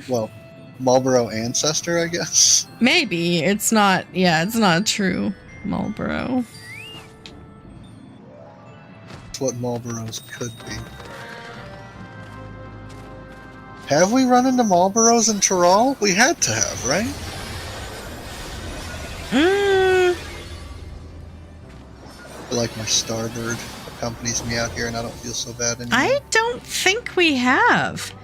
Well, Marlboro ancestor, I guess. Maybe. It's not, yeah, it's not true Marlboro. It's what Marlboros could be. Have we run into Marlboros in Tyrol? We had to have, right? Mm. I feel like my Starbird accompanies me out here and I don't feel so bad anymore. I don't think we have.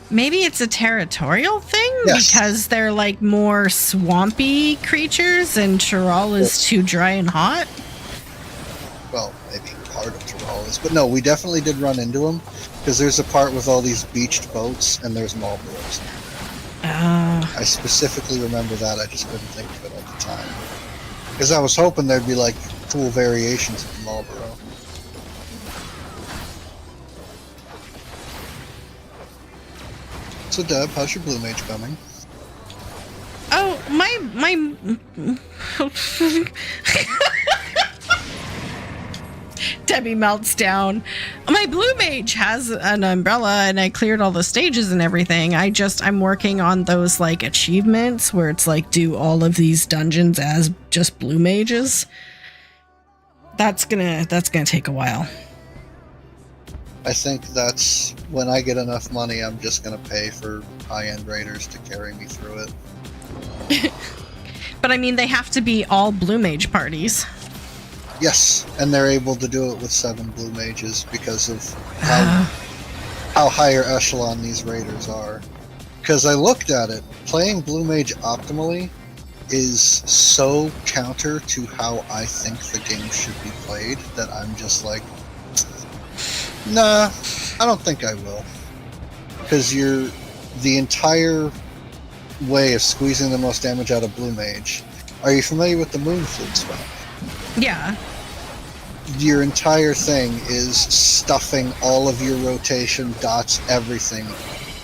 Maybe it's a territorial thing? Yes. Because they're like more swampy creatures and Tyrol is too dry and hot? Well, maybe part of Tyrol is. But no, we definitely did run into them. Because there's a part with all these beached boats and there's Marlboros. I specifically remember that. I just couldn't think of it at the time. Because I was hoping there'd be like cool variations of the Marlboro. So Deb, how's your Blue Mage coming? Oh, my Debbie melts down. My Blue Mage has an umbrella and I cleared all the stages and everything. I'm working on those like achievements where it's like do all of these dungeons as just Blue Mages. That's gonna take a while. I think that's when I get enough money, I'm just going to pay for high-end raiders to carry me through it. But I mean, they have to be all Blue Mage parties. Yes, and they're able to do it with 7 Blue Mages because of how higher echelon these raiders are. Because I looked at it, playing Blue Mage optimally is so counter to how I think the game should be played that I'm just like, nah, I don't think I will. Because the entire way of squeezing the most damage out of Blue Mage. Are you familiar with the Moon Flute spell? Yeah. Your entire thing is stuffing all of your rotation, dots, everything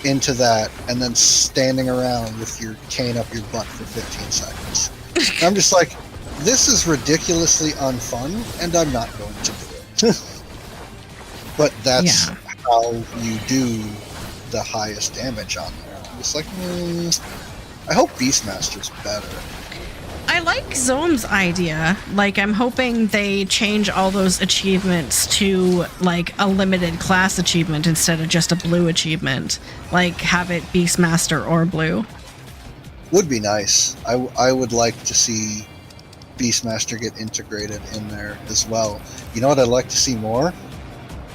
into that, and then standing around with your cane up your butt for 15 seconds. I'm just like, this is ridiculously unfun, and I'm not going to do it. But that's how you do the highest damage on there. I'm just like, I hope Beastmaster's better. I like Zome's idea. Like, I'm hoping they change all those achievements to, like, a limited class achievement instead of just a blue achievement. Like, have it Beastmaster or blue. Would be nice. I would like to see Beastmaster get integrated in there as well. You know what I'd like to see more?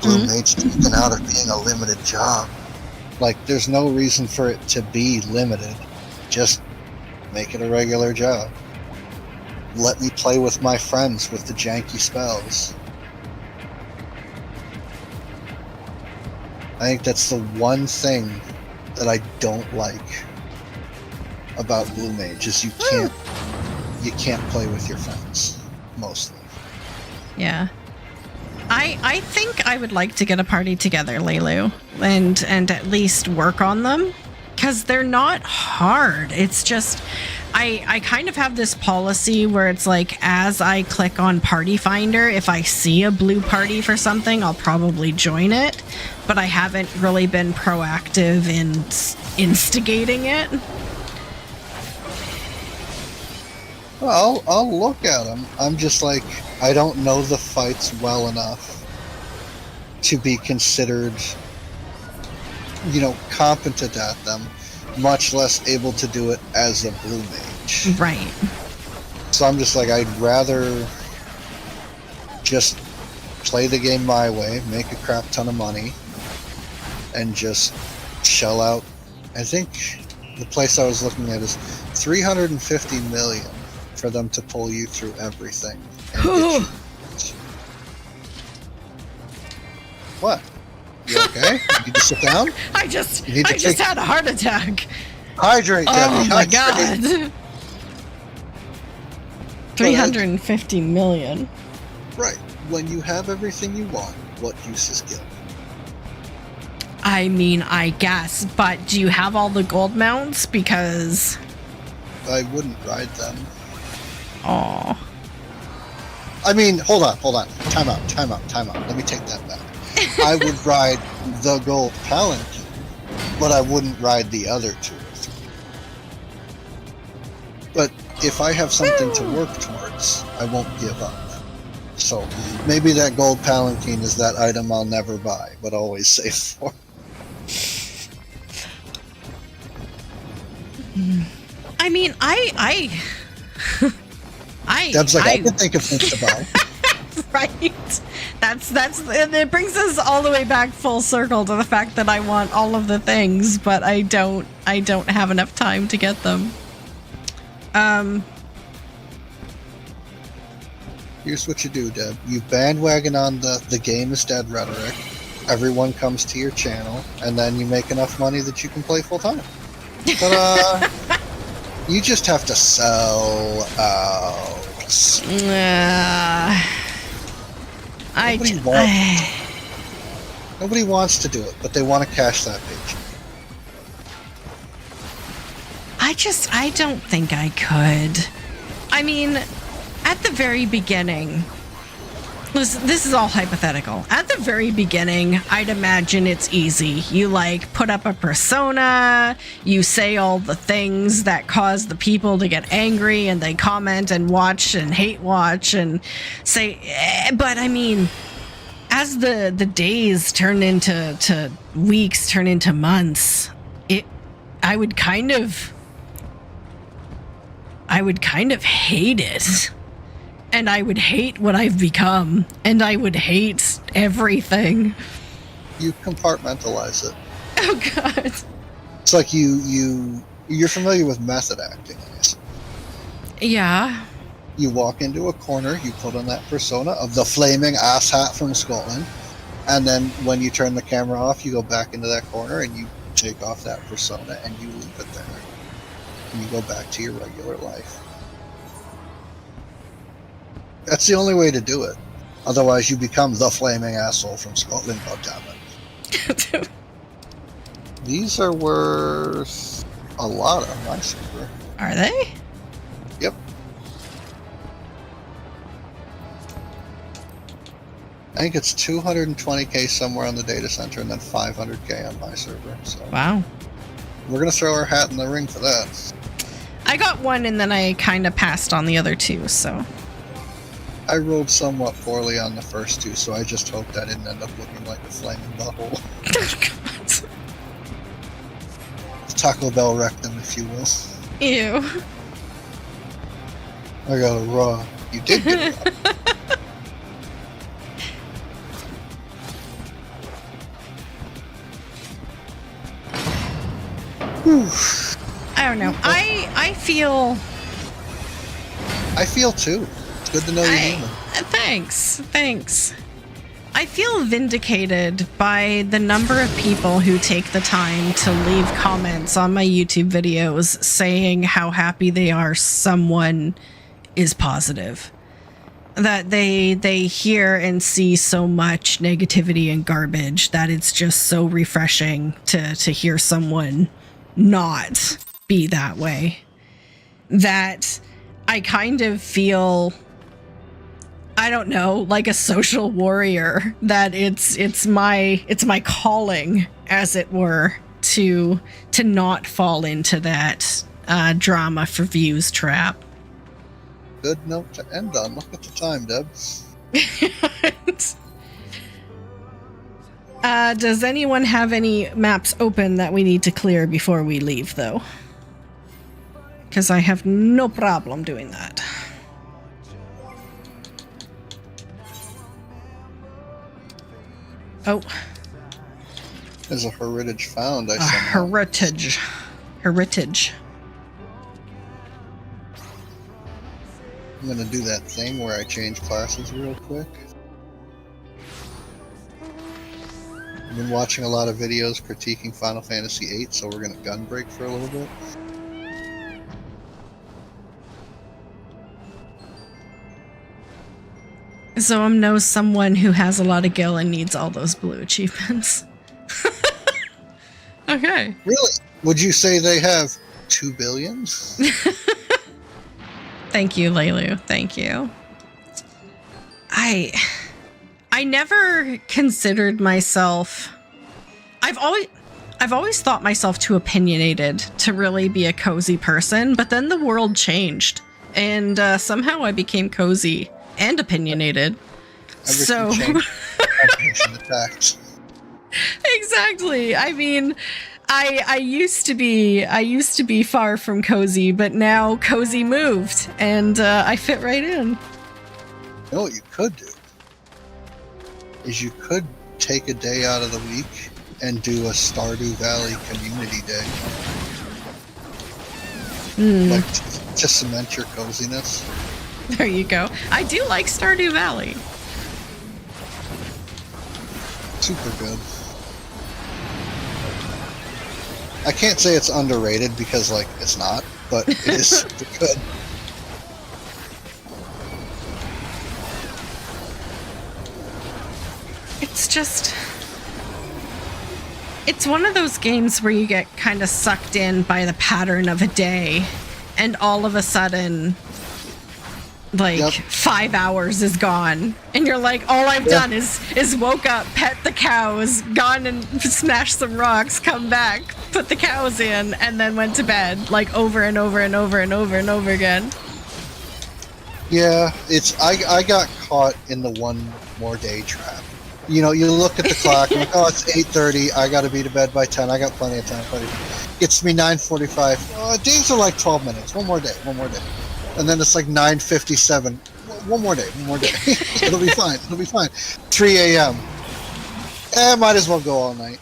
Blue Mage taken out of being a limited job. Like, there's no reason for it to be limited. Just make it a regular job. Let me play with my friends with the janky spells. I think that's the one thing that I don't like about Blue Mage is you can't play with your friends mostly. Yeah. I think I would like to get a party together, Leilu, and at least work on them, because they're not hard. It's just I kind of have this policy where it's like, as I click on Party Finder, if I see a blue party for something, I'll probably join it, but I haven't really been proactive in instigating it. Well, I'll look at them. I'm just like, I don't know the fights well enough to be considered, competent at them, much less able to do it as a blue mage. Right. So I'm just like, I'd rather just play the game my way, make a crap ton of money, and just shell out. I think the place I was looking at is 350 million for them to pull you through everything. What? You okay? You need to sit down? I just had a heart attack. Hydrate, Debbie. Oh my hydrate. god. 350 million. Right. When you have everything you want, what use is guilt? I mean, I guess, but do you have all the gold mounts? Because I wouldn't ride them. Oh. I mean, hold on. Time out. Let me take that back. I would ride the gold palanquin, but I wouldn't ride the other two. But if I have something to work towards, I won't give up. So maybe that gold palanquin is that item I'll never buy, but always save for. I mean, Deb's like, I can think of things to buy. Right. That's it brings us all the way back full circle to the fact that I want all of the things, but I don't have enough time to get them. Here's what you do, Deb. You bandwagon on the game is dead rhetoric. Everyone comes to your channel, and then you make enough money that you can play full time. But you just have to sell out. Nobody wants to do it, but they want to cash that paycheck. I don't think I could. I mean, at the very beginning, this is all hypothetical. At the very beginning, I'd imagine it's easy. You put up a persona, you say all the things that cause the people to get angry, and they comment and watch and hate watch and say, but I mean, as the days turn into weeks, turn into months, I would kind of hate it. And I would hate what I've become. And I would hate everything. You compartmentalize it. Oh, God. It's like you're familiar with method acting, I guess. Yeah. You walk into a corner, you put on that persona of the flaming asshat from Scotland, and then when you turn the camera off, you go back into that corner and you take off that persona and you leave it there. And you go back to your regular life. That's the only way to do it. Otherwise, you become the flaming asshole from Scotland, goddammit. These are worth a lot on my server. Are they? Yep. I think it's 220k somewhere on the data center and then 500k on my server. So wow. We're going to throw our hat in the ring for that. I got one and then I kind of passed on the other two, so. I rolled somewhat poorly on the first two, so I just hoped I didn't end up looking like a flaming butthole. Taco Bell rectum, if you will. Ew. I got a raw. You did get it. I don't know. I feel too. It's good to know you're human. Thanks. I feel vindicated by the number of people who take the time to leave comments on my YouTube videos saying how happy they are someone is positive. That they hear and see so much negativity and garbage that it's just so refreshing to hear someone not be that way. That I kind of feel, I don't know, like a social warrior, that it's my calling, as it were, to not fall into that drama for views trap. Good note to end on. Look at the time, Deb. Does anyone have any maps open that we need to clear before we leave, though? Because I have no problem doing that. Oh. There's a heritage found. Heritage. I'm gonna do that thing where I change classes real quick. I've been watching a lot of videos critiquing Final Fantasy VIII, so we're gonna gun break for a little bit. Zoam knows someone who has a lot of gil and needs all those blue achievements. Okay. Really? Would you say they have 2 billion? Thank you, Leilu. Thank you. I never considered myself. I've always thought myself too opinionated to really be a cozy person, but then the world changed, and somehow I became cozy and opinionated. Everything changed. Exactly. I mean, I used to be far from cozy, but now cozy moved, and I fit right in. You know what you could do? Is you could take a day out of the week and do a Stardew Valley community day. Like to cement your coziness. There you go. I do like Stardew Valley. Super good. I can't say it's underrated because, like, it's not, but it is super good. It's just... It's one of those games where you get kind of sucked in by the pattern of a day, and all of a sudden, like, 5 hours is gone, and you're like, all I've done is woke up, pet the cows, gone and smashed some rocks, come back, put the cows in, and then went to bed, like, over and over and over and over and over again. Yeah, it's I got caught in the one more day trap. You know, you look at the clock, and like, oh, it's 8:30, I gotta be to bed by 10, I got plenty of time. Gets to me 9:45, days are like 12 minutes, one more day. And then it's like 9:57, one more day. It'll be fine. 3 a.m. Might as well go all night.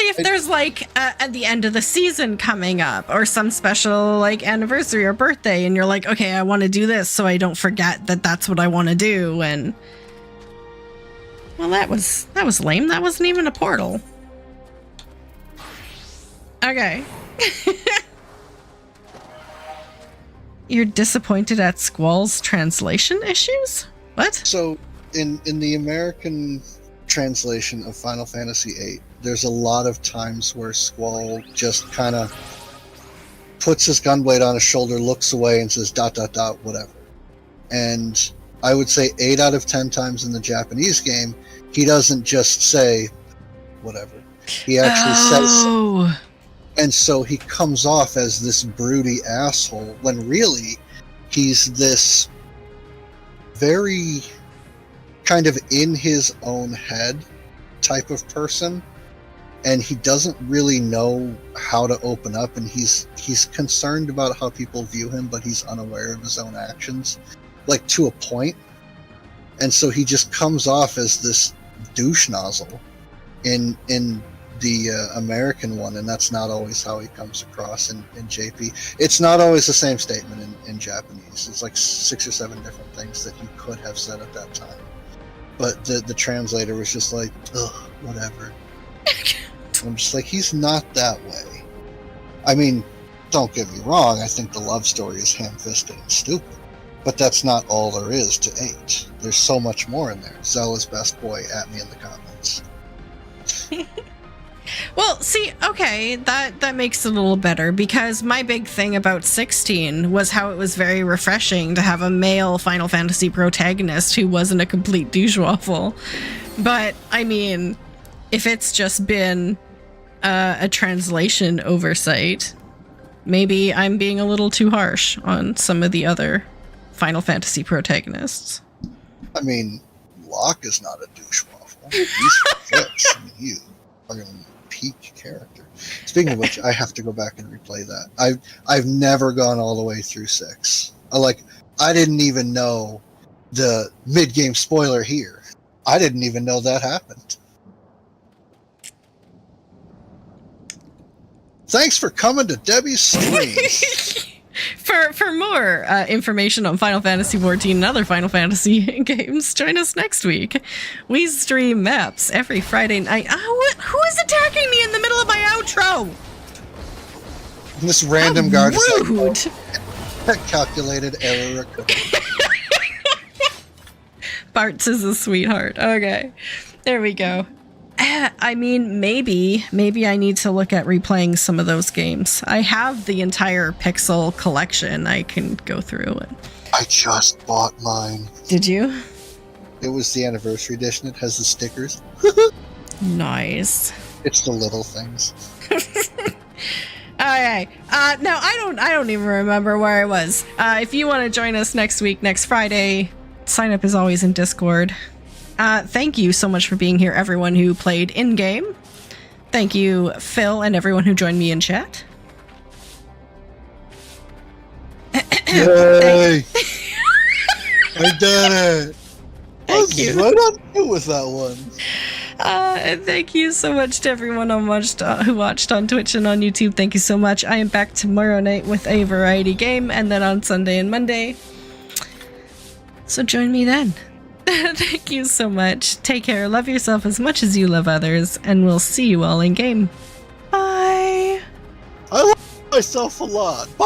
especially if there's like at the end of the season coming up or some special like anniversary or birthday, and you're like, okay, I want to do this so I don't forget that that's what I want to do. And well, that was lame. That wasn't even a portal. Okay. You're disappointed at Squall's translation issues? What? So, in the American translation of Final Fantasy VIII, there's a lot of times where Squall just kind of puts his gunblade on his shoulder, looks away, and says ... whatever. And I would say 8 out of 10 times in the Japanese game, he doesn't just say whatever. He actually says... And so he comes off as this broody asshole when really he's this very kind of in his own head type of person, and he doesn't really know how to open up, and he's concerned about how people view him, but he's unaware of his own actions, like to a point. And so he just comes off as this douche nozzle in the American one, and that's not always how he comes across in JP. It's not always the same statement in Japanese. It's like 6 or 7 different things that he could have said at that time. But the translator was just like, ugh, whatever. I'm just like, he's not that way. I mean, don't get me wrong, I think the love story is ham-fisted and stupid. But that's not all there is to 8. There's so much more in there. Zella's best boy at me in the comments. Well, see, okay, that makes it a little better, because my big thing about 16 was how it was very refreshing to have a male Final Fantasy protagonist who wasn't a complete douchewaffle. But, I mean, if it's just been a translation oversight, maybe I'm being a little too harsh on some of the other Final Fantasy protagonists. I mean, Locke is not a douchewaffle. He's fits. I mean, you fucking peak character. Speaking of which, I have to go back and replay that. I've never gone all the way through 6. I didn't even know the mid-game spoiler here. I didn't even know that happened. Thanks for coming to Debbie's streams. For more information on Final Fantasy XIV and other Final Fantasy games, join us next week. We stream maps every Friday night. Who is attacking me in the middle of my outro? This random guard is rude. Like, calculated error occurred. Bart's is a sweetheart. Okay, there we go. I mean, maybe I need to look at replaying some of those games. I have the entire Pixel collection. I can go through it. I just bought mine. Did you? It was the anniversary edition. It has the stickers. Nice. It's the little things. Okay. No, I don't even remember where I was. If you want to join us next week, next Friday, sign up as always in Discord. Thank you so much for being here, everyone who played in-game. Thank you, Phil, and everyone who joined me in chat. Yay! I did it! Thank you. Right on through with that one. And thank you so much to everyone who watched on Twitch and on YouTube. Thank you so much. I am back tomorrow night with a variety game, and then on Sunday and Monday. So join me then. Thank you so much. Take care. Love yourself as much as you love others, and we'll see you all in game. Bye. I love myself a lot. Bye.